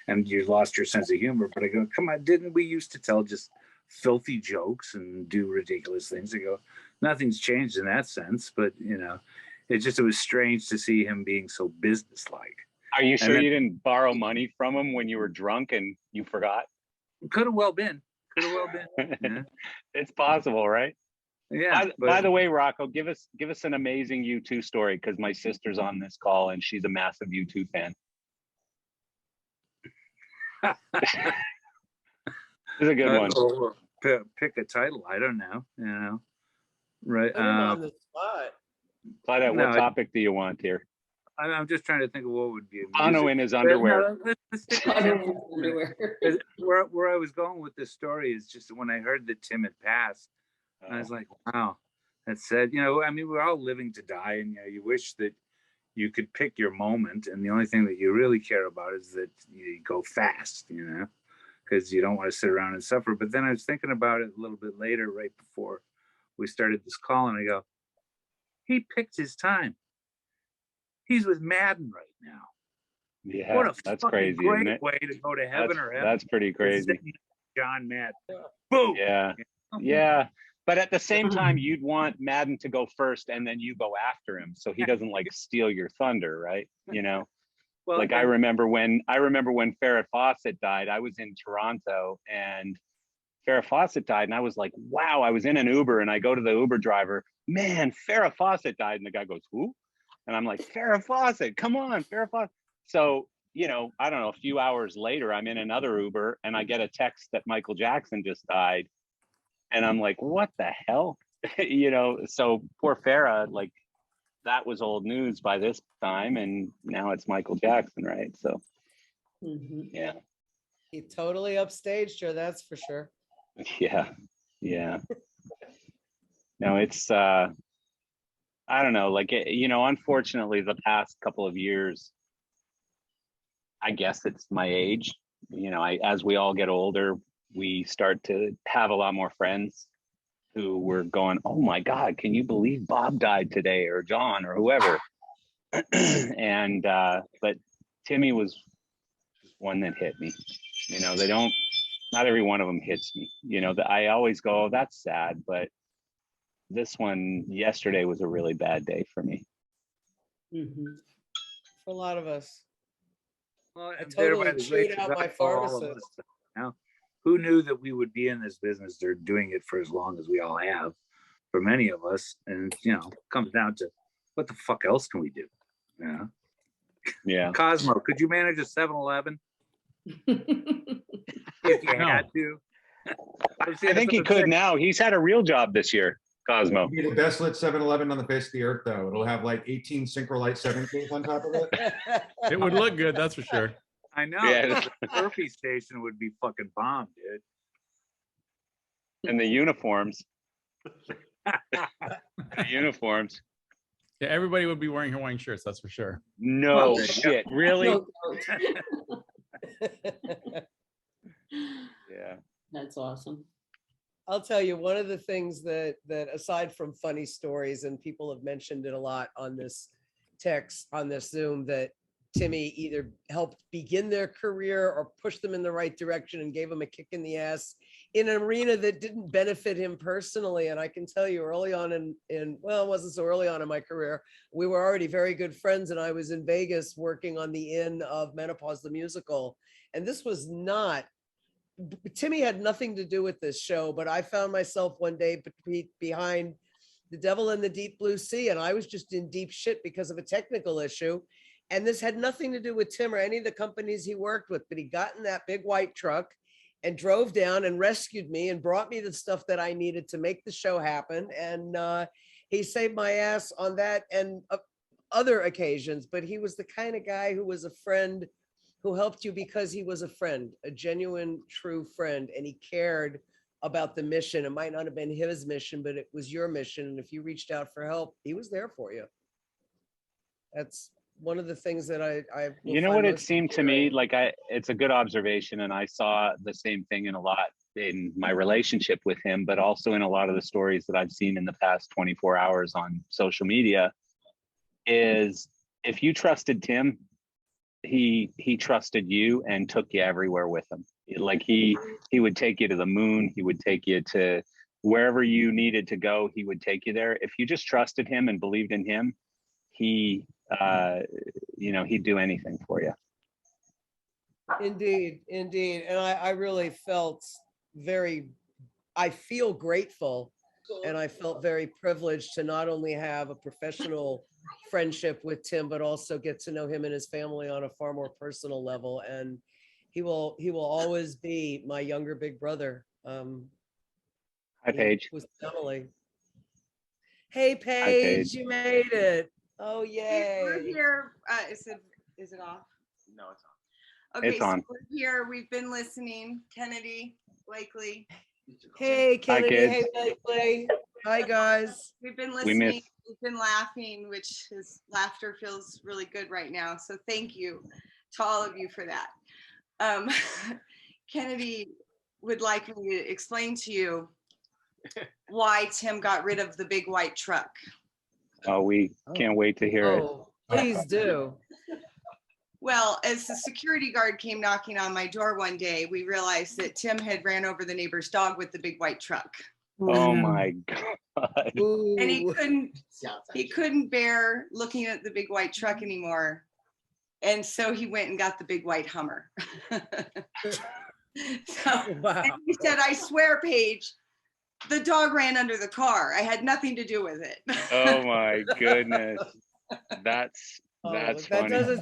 and you lost your sense of humor. But I go, come on, didn't we used to tell just filthy jokes and do ridiculous things? I go, nothing's changed in that sense. But, it was strange to see him being so businesslike. Are you sure you didn't borrow money from him when you were drunk and you forgot? Could have well been. Yeah. It's possible, right? Yeah. By the way, Rocco, give us an amazing U2 story, because my sister's on this call and she's a massive U2 fan. It's a good one. Pick a title. I don't know. Right. Put him on the spot. Claudette, what topic do you want here? I'm just trying to think of what would be. Bono in his underwear. Where I was going with this story is just when I heard that Tim had passed, I was like, wow, that's sad. We're all living to die, and you wish that you could pick your moment, and the only thing that you really care about is that you go fast, because you don't want to sit around and suffer. But then I was thinking about it a little bit later, right before we started this call, and I go, he picked his time. He's with Madden right now. Yeah, what a that's fucking crazy, great isn't it? way to go to heaven or heaven. That's pretty crazy. John Madden. Boom. Yeah. But at the same time, you'd want Madden to go first and then you go after him, so he doesn't steal your thunder, right? Well, I remember when Farrah Fawcett died. I was in Toronto and Farrah Fawcett died, and I was like, wow. I was in an Uber and I go to the Uber driver, man, Farrah Fawcett died, and the guy goes, who? And I'm like, Farrah Fawcett, come on, Farrah Fawcett. So, I don't know, a few hours later, I'm in another Uber and I get a text that Michael Jackson just died. And I'm like, what the hell? So poor Farrah, that was old news by this time. And now it's Michael Jackson, right? So, yeah. He totally upstaged her, that's for sure. Yeah. Yeah. No, it's I don't know, like unfortunately the past couple of years, I guess it's my age. As we all get older, we start to have a lot more friends who were going, "Oh my God, can you believe Bob died today?" or John or whoever. And but Timmy was one that hit me. Not every one of them hits me. I always go, "Oh, that's sad," but this one yesterday was a really bad day for me. For a lot of us. Well, I and thereby totally the chewed grace of out God my for all of pharmacist. us. Now, who knew that we would be in this business? They're doing it for as long as we all have, for many of us. And it comes down to what the fuck else can we do? Yeah. Yeah. Cosmo, could you manage a 7-Eleven? If you had to. I think he could now. He's had a real job this year, Cosmo. It'll be the best lit 7-Eleven on the face of the earth, though. It'll have like 18 Synchronite 7Ks on top of it. It would look good, that's for sure. I know. Yeah. The Murphy station would be fucking bomb, dude. And the uniforms. Uniforms. Yeah, everybody would be wearing Hawaiian shirts, that's for sure. No shit. Really? Yeah. That's awesome. I'll tell you, one of the things that aside from funny stories, and people have mentioned it a lot on this text, on this Zoom, that Timmy either helped begin their career or pushed them in the right direction and gave them a kick in the ass in an arena that didn't benefit him personally. And I can tell you early on well, it wasn't so early on in my career, we were already very good friends, and I was in Vegas working on the inn of Menopause the Musical. And this was not, Timmy had nothing to do with this show, but I found myself one day behind The Devil in the Deep Blue Sea, and I was just in deep shit because of a technical issue. And this had nothing to do with Tim or any of the companies he worked with, but he got in that big white truck and drove down and rescued me and brought me the stuff that I needed to make the show happen. And he saved my ass on that and other occasions, but he was the kind of guy who was a friend who helped you because he was a friend, a genuine, true friend, and he cared about the mission. It might not have been his mission, but it was your mission. And if you reached out for help, he was there for you. That's one of the things that I You know what it seemed to me like? It's a good observation, and I saw the same thing in a lot in my relationship with him, but also in a lot of the stories that I've seen in the past 24 hours on social media. Is if you trusted Tim, he trusted you and took you everywhere with him. Like he would take you to the moon. He would take you to wherever you needed to go. He would take you there. If you just trusted him and believed in him, he'd do anything for you. Indeed. And I really felt I feel grateful, and I felt very privileged to not only have a professional friendship with Tim, but also get to know him and his family on a far more personal level. And he will always be my younger big brother. Hi, Paige. With Emily. Hey, Paige, you made it. Oh, yay. We're here. Is it off? No, it's on. Okay, It's on. so we're here. We've been listening. Kennedy, Blakely. Hey, Kennedy. kids. Hey, Blakely. Hi, guys. We've been We listening. miss- We've been laughing, which is laughter feels really good right now. So thank you to all of you for that. Kennedy would like me to explain to you why Tim got rid of the big white truck. Oh, we can't wait to hear it. Oh, please do. Well, as the security guard came knocking on my door one day, we realized that Tim had ran over the neighbor's dog with the big white truck. Oh my God. And he couldn't bear looking at the big white truck anymore. And so he went and got the big white Hummer. And he said, I swear, Paige, the dog ran under the car. I had nothing to do with it. Oh my goodness. That's funny.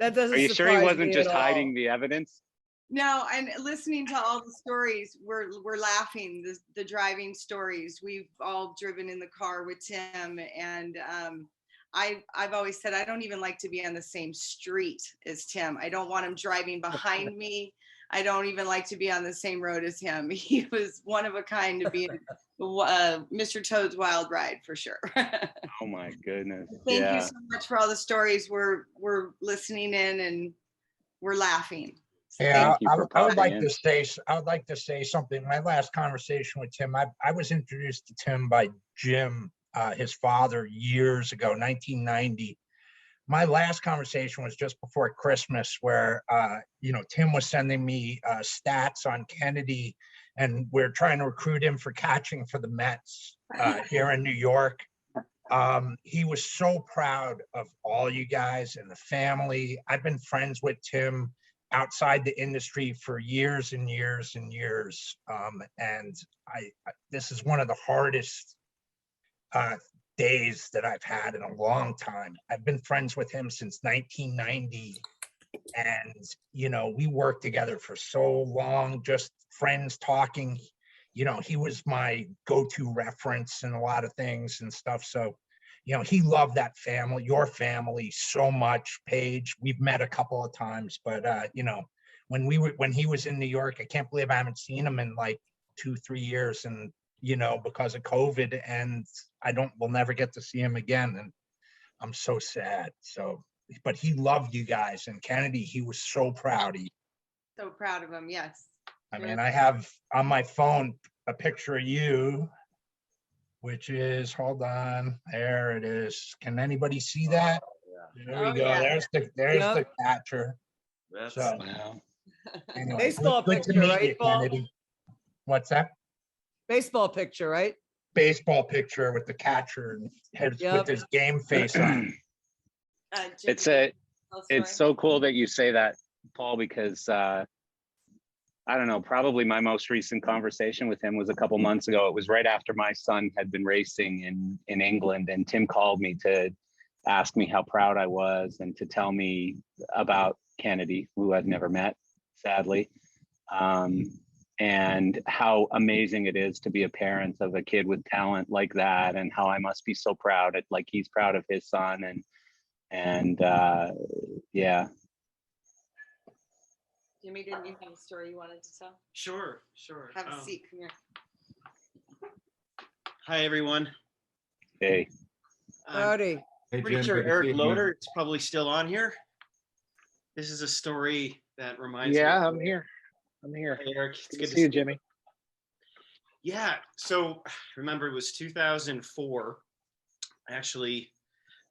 That doesn't Are you sure he surprise wasn't me just at all. hiding the evidence? No, and listening to all the stories, we're laughing. The driving stories. We've all driven in the car with Tim, and I've always said I don't even like to be on the same street as Tim. I don't want him driving behind me. I don't even like to be on the same road as him. He was one of a kind to be in Mr. Toad's Wild Ride for sure. Oh my goodness. Thank Yeah. you so much for all the stories. We're listening in and we're laughing. So Yeah, thank you. I would like to say, I would like to say something. My last conversation with Tim, I was introduced to Tim by Jim, his father, years ago, 1990. My last conversation was just before Christmas, where you know, Tim was sending me stats on Kennedy, and we're trying to recruit him for catching for the Mets here in New York. He was so proud of all you guys and the family. I've been friends with Tim outside the industry for years and years and years. And this is one of the hardest days that I've had in a long time. I've been friends with him since 1990. And, you know, we worked together for so long, just friends talking. You know, he was my go-to reference in a lot of things and stuff. So, you know, he loved that family, your family so much, Paige. We've met a couple of times, but, you know, when he was in New York, I can't believe I haven't seen him in like 2-3 years. And, you know, because of COVID, and we'll never get to see him again. And I'm so sad. So, but he loved you guys, and Kennedy, he was so proud of you. So proud of him. Yes. I mean, I have on my phone a picture of you, which is, hold on, there it is. Can anybody see that? There we go. Yeah. There's the catcher. That's So, anyway, Baseball good to picture, meet right, you, Paul? Kennedy. What's that? Baseball picture, right? Baseball picture with the catcher and with his game face on. It's so cool that you say that, Paul, because I don't know, probably my most recent conversation with him was a couple months ago. It was right after my son had been racing in England, and Tim called me to ask me how proud I was and to tell me about Kennedy, who I've never met, sadly, and how amazing it is to be a parent of a kid with talent like that, and how I must be so proud, like he's proud of his son, and yeah. Jimmy, didn't you have a story you wanted to tell? Sure. Have a seat. Come here. Hi, everyone. Hey. Howdy. Hey, Pretty Jim, sure good to see Eric you. Loader is probably still on here. This is a story that reminds me. Yeah, I'm here. Hey, Eric. It's Good to see you, Jimmy. Yeah. So remember, it was 2004. Actually,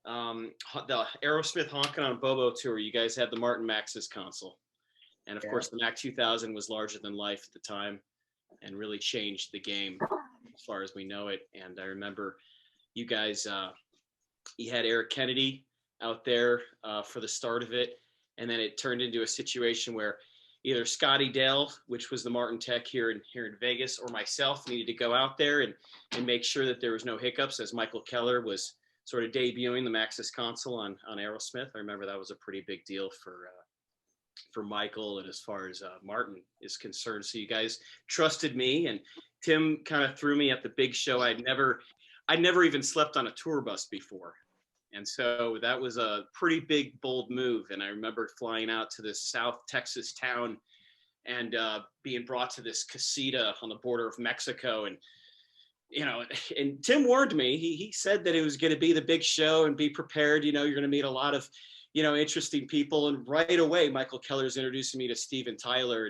the Aerosmith Honkin' on Bobo tour. You guys had the Martin Max's console, and of course, the Mac 2000 was larger than life at the time, and really changed the game as far as we know it. And I remember you guys. You had Eric Kennedy out there for the start of it. And then it turned into a situation where either Scotty Dale, which was the Martin Tech here in Vegas, or myself needed to go out there and make sure that there was no hiccups as Michael Keller was sort of debuting the Maxis console on Aerosmith. I remember that was a pretty big deal for Michael, and as far as Martin is concerned. So you guys trusted me, and Tim kind of threw me at the big show. I'd never even slept on a tour bus before. And so that was a pretty big, bold move. And I remember flying out to this South Texas town and being brought to this casita on the border of Mexico. And, you know, and Tim warned me, he said that it was going to be the big show and be prepared. You know, you're going to meet a lot of, you know, interesting people. And right away, Michael Keller's introducing me to Steven Tyler.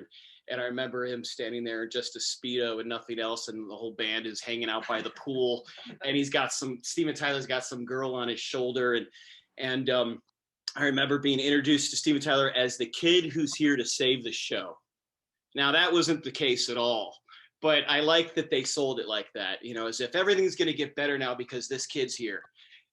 And I remember him standing there in just a Speedo and nothing else. And the whole band is hanging out by the pool. And Steven Tyler's got some girl on his shoulder. And I remember being introduced to Steven Tyler as the kid who's here to save the show. Now, that wasn't the case at all. But I like that they sold it like that, you know, as if everything's going to get better now because this kid's here.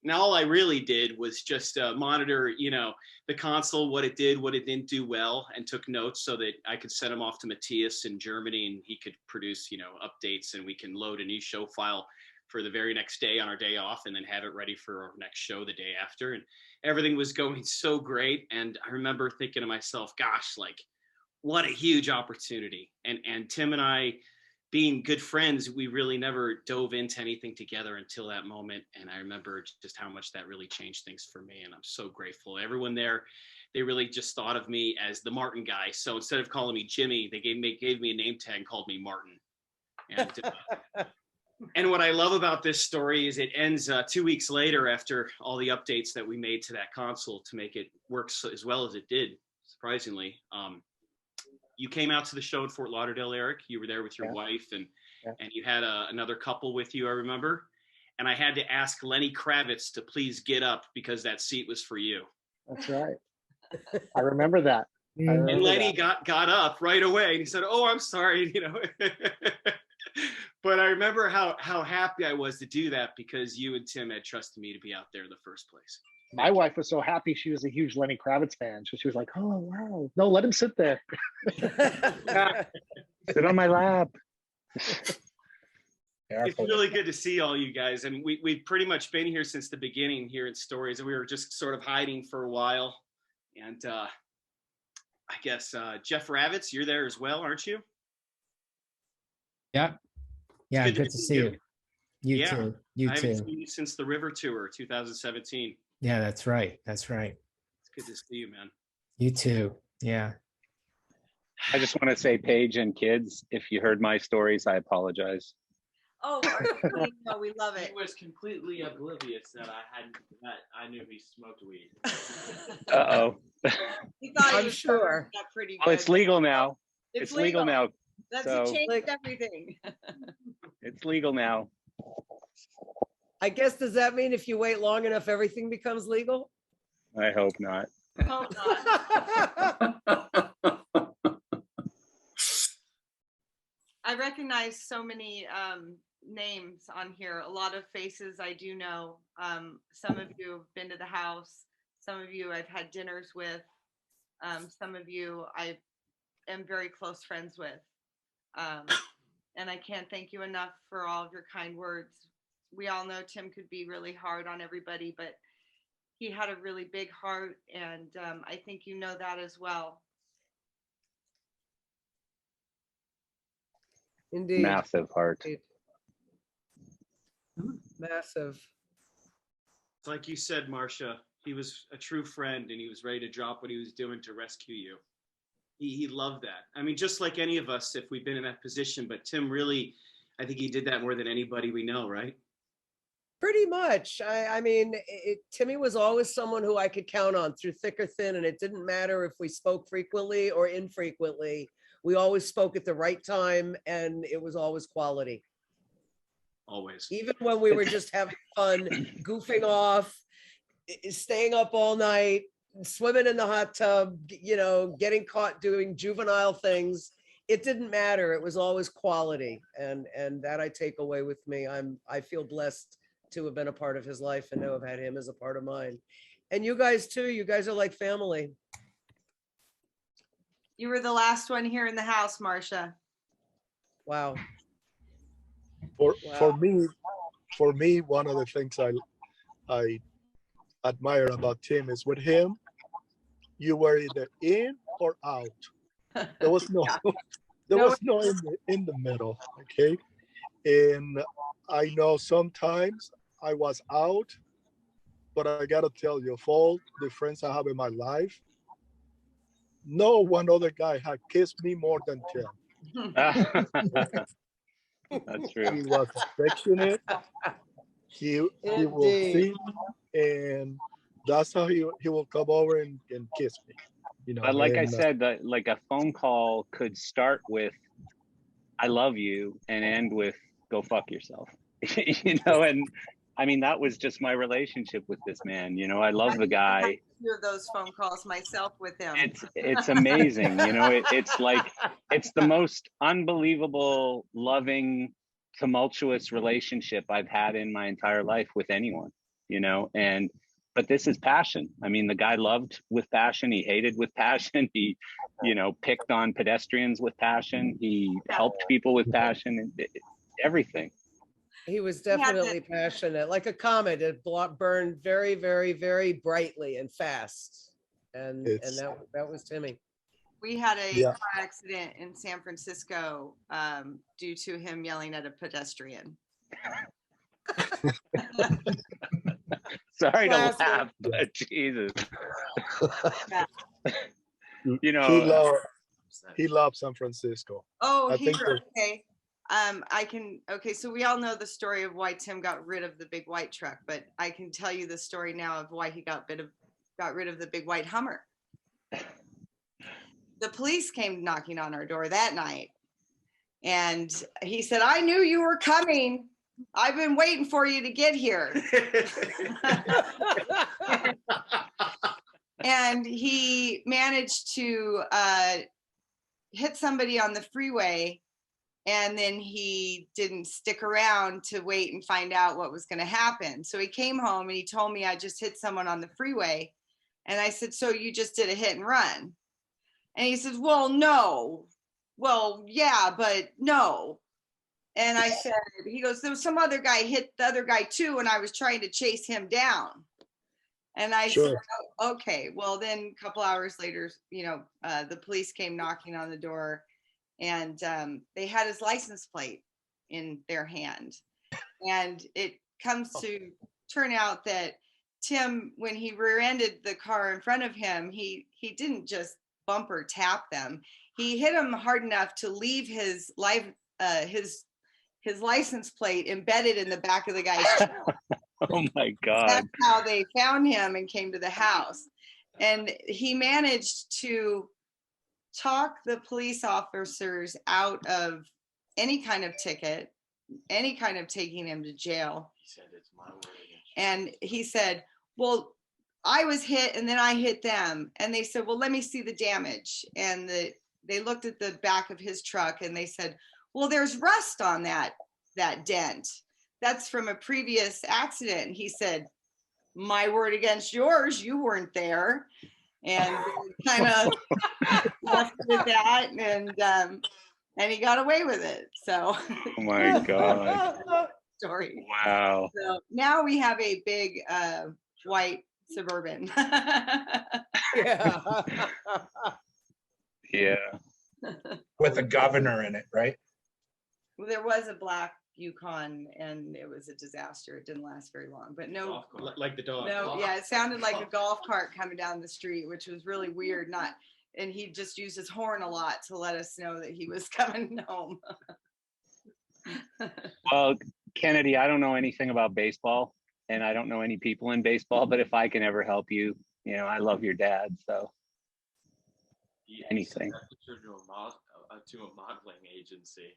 Now, all I really did was just monitor, you know, the console, what it did, what it didn't do well, and took notes so that I could send them off to Matthias in Germany, and he could produce, you know, updates, and we can load a new show file for the very next day on our day off, and then have it ready for our next show the day after. And everything was going so great. And I remember thinking to myself, gosh, like, what a huge opportunity. And Tim and I being good friends, we really never dove into anything together until that moment. And I remember just how much that really changed things for me. And I'm so grateful. Everyone there, they really just thought of me as the Martin guy. So instead of calling me Jimmy, they gave me a name tag and called me Martin. And what I love about this story is it ends 2 weeks later after all the updates that we made to that console to make it work as well as it did, surprisingly. You came out to the show in Fort Lauderdale, Eric. You were there with your wife, and you had another couple with you, I remember. And I had to ask Lenny Kravitz to please get up because that seat was for you. That's right. I remember that. And Lenny got up right away, and he said, "Oh, I'm sorry," But I remember how happy I was to do that because you and Tim had trusted me to be out there in the first place. My wife was so happy. She was a huge Lenny Kravitz fan. So she was like, "Oh, wow. No, let him sit there. Sit on my lap." It's really good to see all you guys. And we've pretty much been here since the beginning here in Stories. And we were just sort of hiding for a while. And I guess, Jeff Ravitz, you're there as well, aren't you? Yeah. Yeah, good to see you. You too. You I too. haven't seen you since the River Tour, 2017. Yeah, that's right. That's right. It's good to see you, man. You too. Yeah. I just want to say, Paige and kids, if you heard my stories, I apologize. Oh, no, we love it. He was completely oblivious that I knew he smoked weed. Uh-oh. I'm sure. Pretty Oh, it's legal now. It's legal now. That's So changed everything. it's legal now. I guess, does that mean if you wait long enough, everything becomes legal? I hope not. Hope not. I recognize so many names on here, a lot of faces I do know. Some of you have been to the house, some of you I've had dinners with, some of you I am very close friends with. And I can't thank you enough for all of your kind words. We all know Tim could be really hard on everybody, but he had a really big heart, and I think you know that as well. Indeed. Massive heart. Massive. Like you said, Marcia, he was a true friend, and he was ready to drop what he was doing to rescue you. He loved that. I mean, just like any of us, if we've been in that position, but Tim really, I think he did that more than anybody we know, right? Pretty much. I mean, Timmy was always someone who I could count on through thick or thin, and it didn't matter if we spoke frequently or infrequently. We always spoke at the right time, and it was always quality. Always. Even when we were just having fun, goofing off, staying up all night, swimming in the hot tub, getting caught doing juvenile things. It didn't matter. It was always quality. And that I take away with me. I feel blessed to have been a part of his life and to have had him as a part of mine. And you guys too, you guys are like family. You were the last one here in the house, Marcia. Wow. For me, one of the things I admire about Tim is with him, you were either in or out. There was no in the middle. Okay. And I know sometimes I was out, but I gotta tell you, of all the friends I have in my life, no one other guy had kissed me more than Tim. That's true. He was affectionate. He will see, and that's how he will come over and kiss me. But like I said, like a phone call could start with "I love you" and end with "Go fuck yourself." And I mean, that was just my relationship with this man. I love the guy. I had a few of those phone calls myself with him. It's amazing. It's like, it's the most unbelievable, loving, tumultuous relationship I've had in my entire life with anyone, but this is passion. I mean, the guy loved with passion. He hated with passion. He, picked on pedestrians with passion. He helped people with passion, and everything. He was definitely passionate, like a comet. It burned very, very, very brightly and fast. And that was Timmy. We had a Yeah. car accident in San Francisco due to him yelling at a pedestrian. Sorry to Classic. laugh, but Jesus. You He know, loves San Francisco. Oh, I think here, okay. Okay, so we all know the story of why Tim got rid of the big white truck, but I can tell you the story now of why he got rid of the big white Hummer. The police came knocking on our door that night, and he said, "I knew you were coming. I've been waiting for you to get here." And he managed to hit somebody on the freeway, and then he didn't stick around to wait and find out what was going to happen. So he came home and he told me, "I just hit someone on the freeway." And I said, "So you just did a hit and run?" And he says, "Well, no." "Well, yeah, but no." And I said, he goes, "There was some other guy hit the other guy too, and I was trying to chase him down." And I said, "Oh, okay." Well, then a couple hours later, the police came knocking on the door, and they had his license plate in their hand. And it comes to turn out that Tim, when he rear-ended the car in front of him, he didn't just bumper tap them. He hit him hard enough to leave his license plate embedded in the back of the guy's truck. oh my God. That's how they found him and came to the house. And he managed to talk the police officers out of any kind of ticket, any kind of taking him to jail. He said, "It's my word against you." And he said, "Well, I was hit and then I hit them." And they said, "Well, let me see the damage." And they looked at the back of his truck and they said, "Well, there's rust on that dent. That's from a previous accident." And he said, "My word against yours, you weren't there." And kind of left with that, and he got away with it. So Oh my God. story. Wow. So now we have a big white Suburban. Yeah. Yeah. With a governor in it, right? Well, there was a black Yukon, and it was a disaster. It didn't last very long, but no, Like the dog. no, yeah, it sounded like a golf cart coming down the street, which was really weird. And he just used his horn a lot to let us know that he was coming home. Well, Kennedy, I don't know anything about baseball, and I don't know any people in baseball, but if I can ever help you, I love your dad, so He anything. sent that picture to a modeling agency.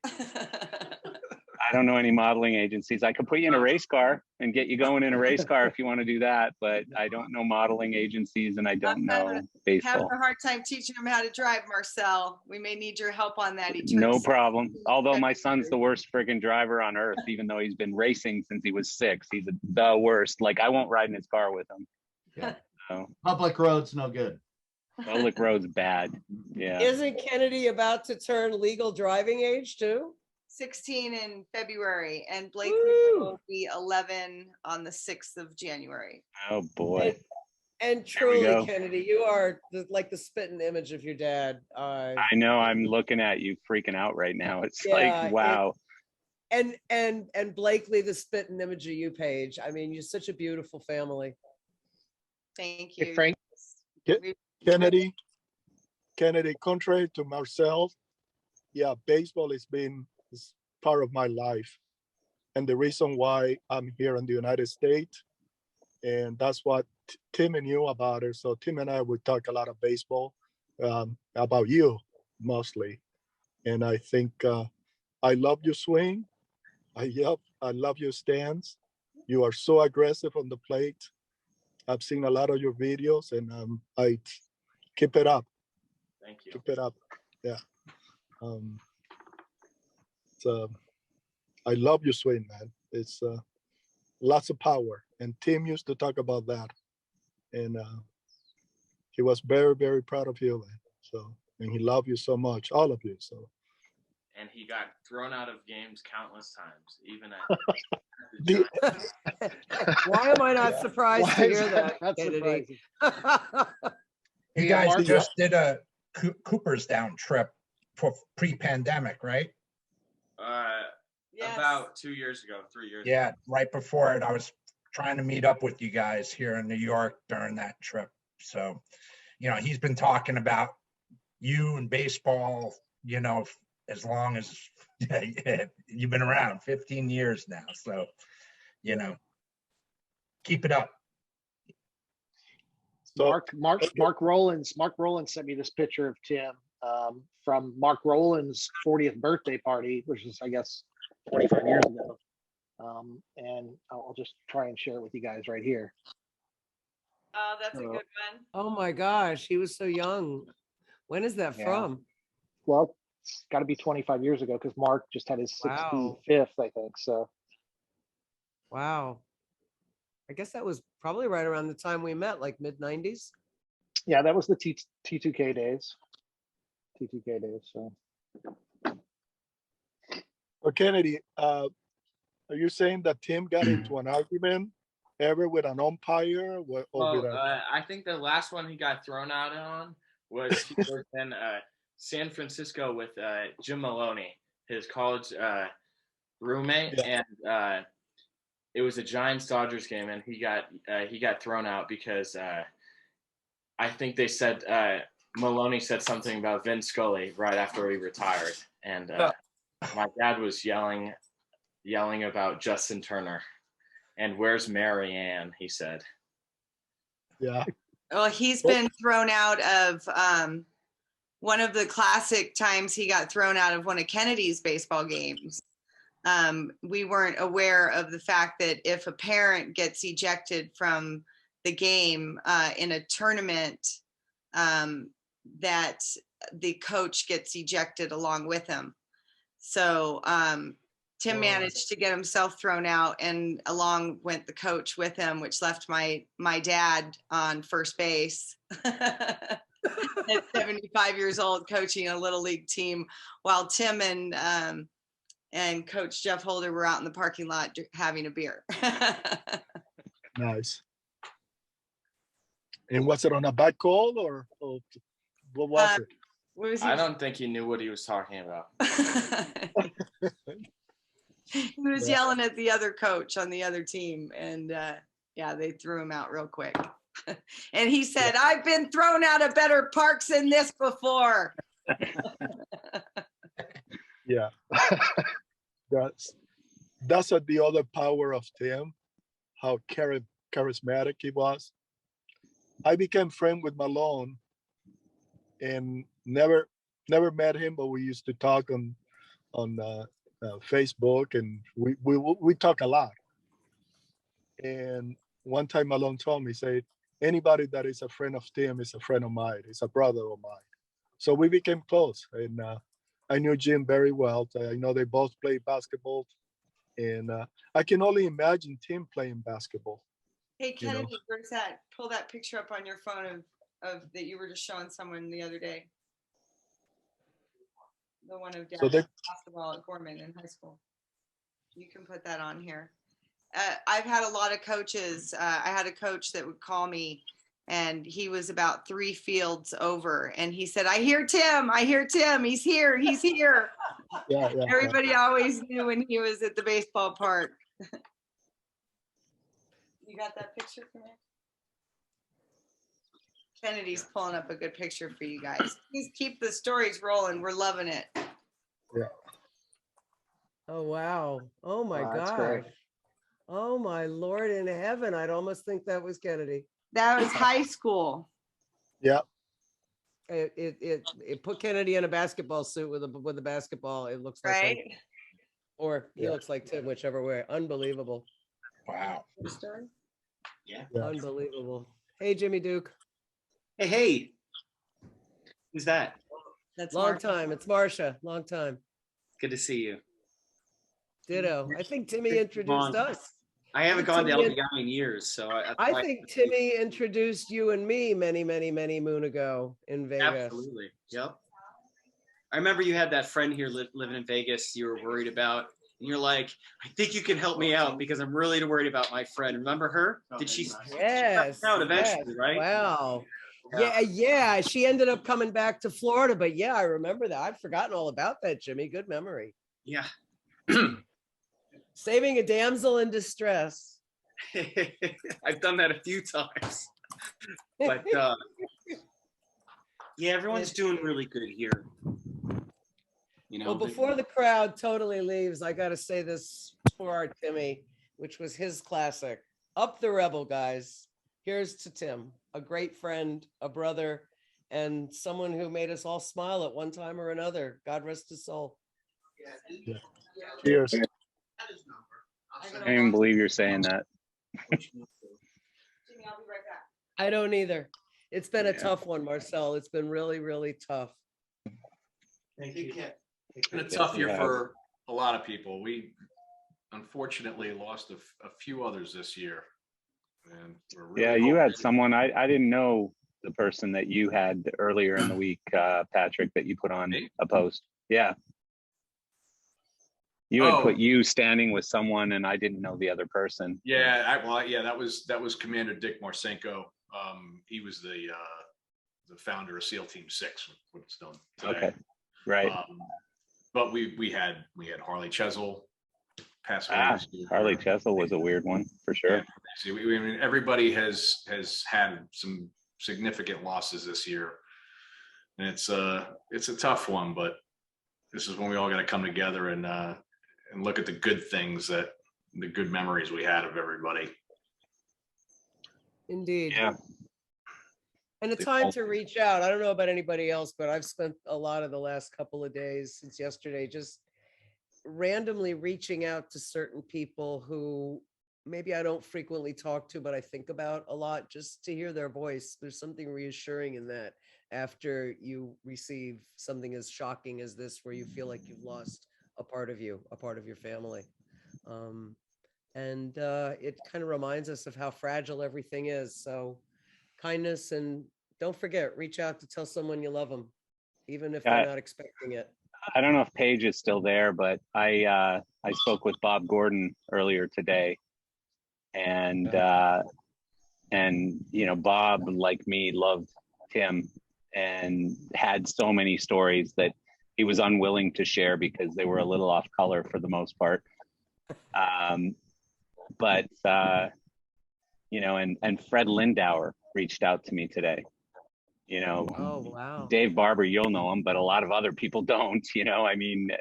I don't know any modeling agencies. I could put you in a race car and get you going in a race car if you want to do that, but I don't know modeling agencies and I don't know Having baseball. a hard time teaching him how to drive, Marcel. We may need your help on that. No problem. Although my son's the worst friggin' driver on earth, even though he's been racing since he was 6. He's the worst. Like, I won't ride in his car with him. Yeah. So, Public roads, no good. public road's bad. Yeah. Isn't Kennedy about to turn legal driving age too? 16 in February, and Blake will be 11 on the 6th of January. Oh boy. And we truly, go. Kennedy, you are like the spitting image of your dad. I know, I'm looking at you freaking out right now. It's Yeah, like, wow. And Blakely, the spitting image of you, Paige. I mean, you're such a beautiful family. Thank you. Hey, Frank. Kennedy, contrary to Marcel, yeah, baseball is part of my life. And the reason why I'm here in the United States, and that's what Tim knew about it. So Tim and I would talk a lot of baseball, about you mostly. And I think I love your swing. I love your stance. You are so aggressive on the plate. I've seen a lot of your videos, and I keep it up. Thank you. Keep it up. Yeah. I love your swing, man. It's lots of power. And Tim used to talk about that. And he was very, very proud of you. So, and he loved you so much, all of you. So. And he got thrown out of games countless times, even at Why am I not surprised to hear that, That's Kennedy? You guys just did a Cooperstown trip for pre-pandemic, right? About 2 years ago, 3 years Yeah, ago. right before it, I was trying to meet up with you guys here in New York during that trip. So, you know, he's been talking about you and baseball, you know, as long as you've been around, 15 years now. So, you know, keep it up. Mark Rowlands sent me this picture of Tim from Mark Rowland's 40th birthday party, which is, I guess, 25 years ago. And I'll just try and share it with you guys right here. Oh, that's a good one. Oh my gosh, he was so young. When is that from? Well, it's got to be 25 years ago because Mark just had his 65th, I think. So. Wow. I guess that was probably right around the time we met, like mid 90s. Yeah, that was the T2K days. So. So Kennedy, are you saying that Tim got into an argument ever with an umpire? I think the last one he got thrown out on was he was in San Francisco with Jim Maloney, his college roommate, and it was a Giants-Dodgers game, and he got thrown out because I think they said Maloney said something about Vin Scully right after he retired, and my dad was yelling about Justin Turner, and where's Mary Ann? He said. Yeah. Well, he's been thrown out of one of the classic times he got thrown out of one of Kennedy's baseball games. We weren't aware of the fact that if a parent gets ejected from the game in a tournament, that the coach gets ejected along with him. So Tim managed to get himself thrown out, and along went the coach with him, which left my dad on first base at 75 years old, coaching a little league team, while Tim and Coach Jeff Holder were out in the parking lot having a beer. Nice. And was it on a bad call or what was it? What was I don't think he knew what he was talking about. He was yelling at the other coach on the other team, and they threw him out real quick. And he said, "I've been thrown out of better parks than this before." Yeah. That's the other power of Tim, how charismatic he was. I became friend with Malone and never met him, but we used to talk on Facebook, and we talk a lot. And one time Malone told me, say, anybody that is a friend of Tim is a friend of mine. He's a brother of mine. So we became close, and I knew Jim very well. I know they both played basketball, and I can only imagine Tim playing basketball. Hey, Kennedy, where's that? Pull that picture up on your phone of that you were just showing someone the other day. The one of Dad's basketball at Gorman in high school. You can put that on here. I've had a lot of coaches. I had a coach that would call me, and he was about 3 fields over, and he said, I hear Tim. He's here. Yeah. Everybody always knew when he was at the baseball park. You got that picture for me? Kennedy's pulling up a good picture for you guys. Please keep the stories rolling. We're loving it. Yeah. Oh, wow. Oh, my gosh. Oh, my Lord in heaven. I'd almost think that was Kennedy. That was high school. Yeah. It put Kennedy in a basketball suit with a basketball. It looks like right. Or he looks like Tim, whichever way. Unbelievable. Wow. Yeah. Unbelievable. Hey, Jimmy Duke. Hey. Who's that? That's long time. It's Marsha. Long time. Good to see you. Ditto. I think Timmy introduced us. I haven't gone to LBI in years, so I think Timmy introduced you and me many moon ago in Vegas. Absolutely. Yep. I remember you had that friend here living in Vegas you were worried about. And you're like, I think you can help me out because I'm really worried about my friend. Remember her? Did she? Yes. Out eventually, right? Wow. Yeah. She ended up coming back to Florida, but yeah, I remember that. I'd forgotten all about that, Jimmy. Good memory. Yeah. Saving a damsel in distress. I've done that a few times. But yeah, everyone's doing really good here. You know, Well, before the crowd totally leaves, I got to say this for our Timmy, which was his classic. Up the Rebel, guys. Here's to Tim, a great friend, a brother, and someone who made us all smile at one time or another. God rest his soul. Cheers. I can't even believe you're saying that. I don't either. It's been a tough one, Marcel. It's been really, really tough. Thank you. It's been a tough year for a lot of people. We unfortunately lost a few others this year. And we're really You had hoping- someone, I didn't know the person that you had earlier in the week, Patrick, that you put on a post. Yeah. You had put you standing with someone and I didn't know the other person. Yeah, that was Commander Dick Marsenko. He was the founder of SEAL Team 6 when it's done today. Okay, right. But we had Harley Chesel pass away this year. Harley Chesel was a weird one for sure. I mean, everybody has had some significant losses this year, and it's a tough one. But this is when we all got to come together and look at the good things, the good memories we had of everybody. Indeed. Yeah. And a time to reach out. I don't know about anybody else, but I've spent a lot of the last couple of days since yesterday just randomly reaching out to certain people who maybe I don't frequently talk to, but I think about a lot, just to hear their voice. There's something reassuring in that after you receive something as shocking as this, where you feel like you've lost a part of you, a part of your family. And it kind of reminds us of how fragile everything is. So kindness, and don't forget, reach out to tell someone you love them, even if they're not expecting it. I don't know if Paige is still there, but I spoke with Bob Gordon earlier today, and you know, Bob, like me, loved Tim and had so many stories that he was unwilling to share because they were a little off color for the most part. But you know, and Fred Lindauer reached out to me today. You know, oh wow, Dave Barber, you'll know him, but a lot of other people don't. You know, I mean,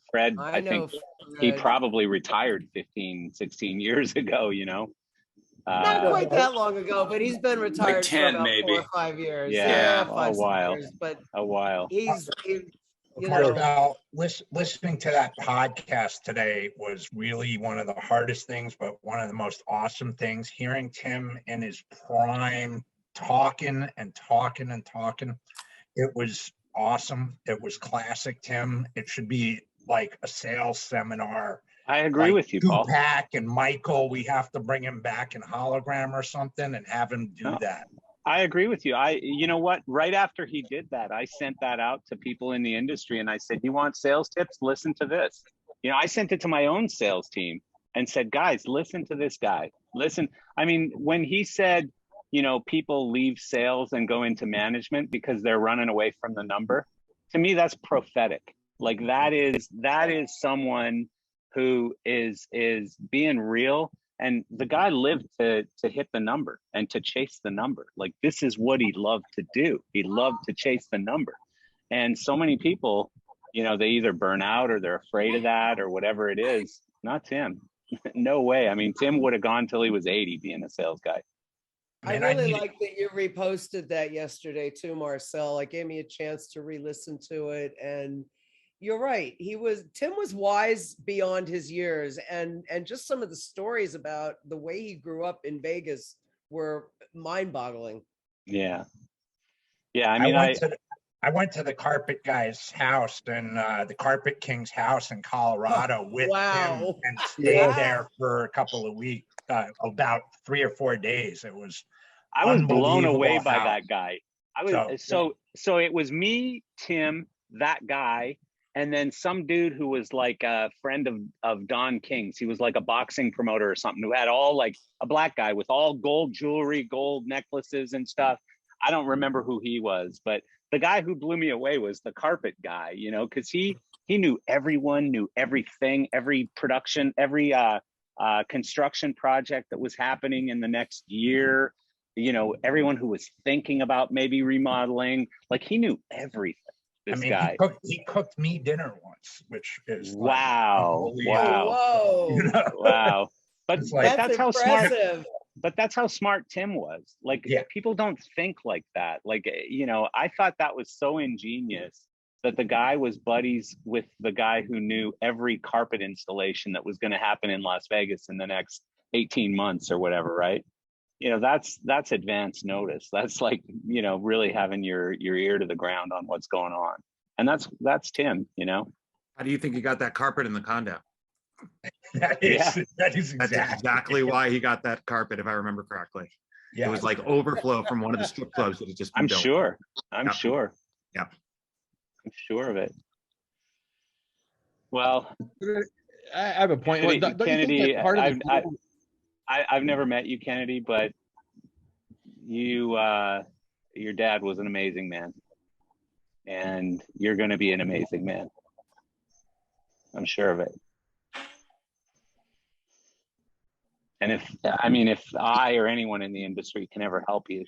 Fred, I think he probably retired 15, 16 years ago. You know, not quite that long ago, but he's been retired like 10 for about maybe. 4 or 5 years. Yeah, 5, a while. 6 years, but a while. You know, Marcel, listening to that podcast today was really one of the hardest things, but one of the most awesome things. Hearing Tim in his prime talking and talking and talking, it was awesome. It was classic Tim. It should be like a sales seminar. I agree with you, Paul. Tupac and Michael, we have to bring him back in hologram or something and have him do that. I agree with you. You know what? Right after he did that, I sent that out to people in the industry and I said, you want sales tips? Listen to this. You know, I sent it to my own sales team and said, guys, listen to this guy. Listen. I mean, when he said, you know, people leave sales and go into management because they're running away from the number, to me, that's prophetic. Like that is someone who is being real. And the guy lived to hit the number and to chase the number. Like this is what he loved to do. He loved to chase the number. And so many people, you know, they either burn out or they're afraid of that or whatever it is. Not Tim. No way. I mean, Tim would have gone till he was 80 being a sales guy. I really like that you reposted that yesterday too, Marcel. It gave me a chance to re-listen to it, and you're right. Tim was wise beyond his years, and just some of the stories about the way he grew up in Vegas were mind-boggling. Yeah. Yeah. I mean, I went to the Carpet Guy's house and the Carpet King's house in Colorado with him and stayed there for a couple of weeks, about 3 or 4 days. I was blown away by that guy. So it was me, Tim, that guy, and then some dude who was like a friend of Don King's. He was like a boxing promoter or something who had all like a black guy with all gold jewelry, gold necklaces and stuff. I don't remember who he was, but the guy who blew me away was the carpet guy, you know, because he knew everyone, knew everything, every production, every construction project that was happening in the next year, you know, everyone who was thinking about maybe remodeling, like he knew everything. This guy. He cooked me dinner once, which is wow, like, wow, whoa, you know? wow. But, like, that's how impressive. smart. But that's how smart Tim was. Like people don't think like that. Like, you know, I thought that was so ingenious that the guy was buddies with the guy who knew every carpet installation that was going to happen in Las Vegas in the next 18 months or whatever, right? You know, that's advance notice. That's like, you know, really having your ear to the ground on what's going on. And that's Tim, you know. How do you think he got that carpet in the condo? That is That's exactly why he got that carpet, if I remember correctly. Yeah. It was like overflow from one of the strip clubs that had just been I'm built. sure. I'm Yep. sure. Yep. I'm sure of it. Well, I have a point. Kennedy, Don't you think that part of the I've never met you, Kennedy, but you, your dad was an amazing man, and you're going to be an amazing man. I'm sure of it. And if I or anyone in the industry can ever help you,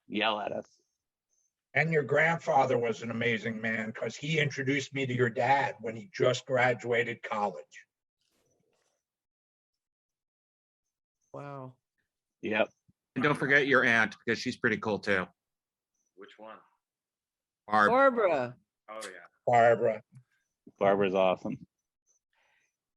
yell at us. And your grandfather was an amazing man because he introduced me to your dad when he just graduated college. Wow. Yep. And don't forget your aunt, because she's pretty cool too. Which one? Barbara. Oh yeah. Barbara. Barbara's awesome.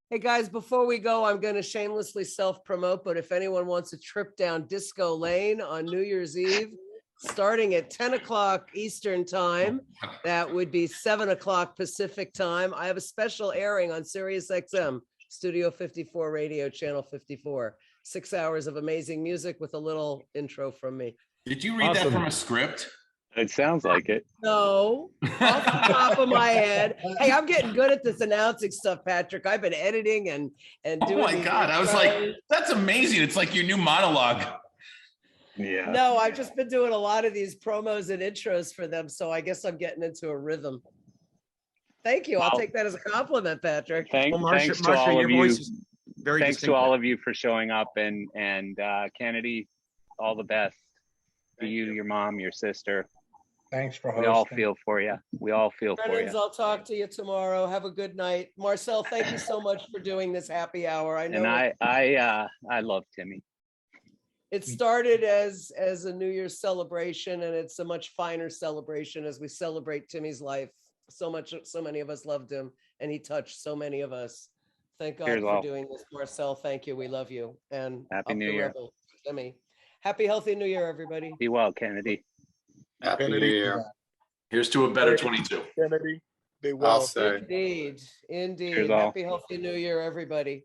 Hey guys, before we go, I'm going to shamelessly self-promote, but if anyone wants a trip down Disco Lane on New Year's Eve, starting at 10 o'clock Eastern time, that would be 7 o'clock Pacific time. I have a special airing on Sirius XM, Studio 54 Radio, Channel 54. 6 hours of amazing music with a little intro from me. Did you read that from a script? It sounds like it. No, off the top of my head. Hey, I'm getting good at this announcing stuff, Patrick. I've been editing and doing. Oh my these God. I was intros. like, that's amazing. It's like your new monologue. Yeah. No, I've just been doing a lot of these promos and intros for them, so I guess I'm getting into a rhythm. Thank you. I'll Well, take that as a compliment, Patrick. Thanks to all of you. Thanks to all of you for showing up, and Kennedy, all the best to you, your mom, your sister. Thanks for We all hosting. feel for you. We all feel for Brennan's, you. I'll talk to you tomorrow. Have a good night. Marcel, thank you so much for doing this happy hour. I know And I love Timmy. it started as a New Year's celebration, and it's a much finer celebration as we celebrate Timmy's life. So many of us loved him, and he touched so many of us. Thank God Cheers, for all. doing this, Marcel. Thank you. We love you. And Happy up New the Year. rebel, Timmy. Happy, healthy New Year, everybody. Be well, Kennedy. Happy New Year. Here's to a better 22. Kennedy, be well. Indeed. Cheers, all. Happy, healthy New Year, everybody.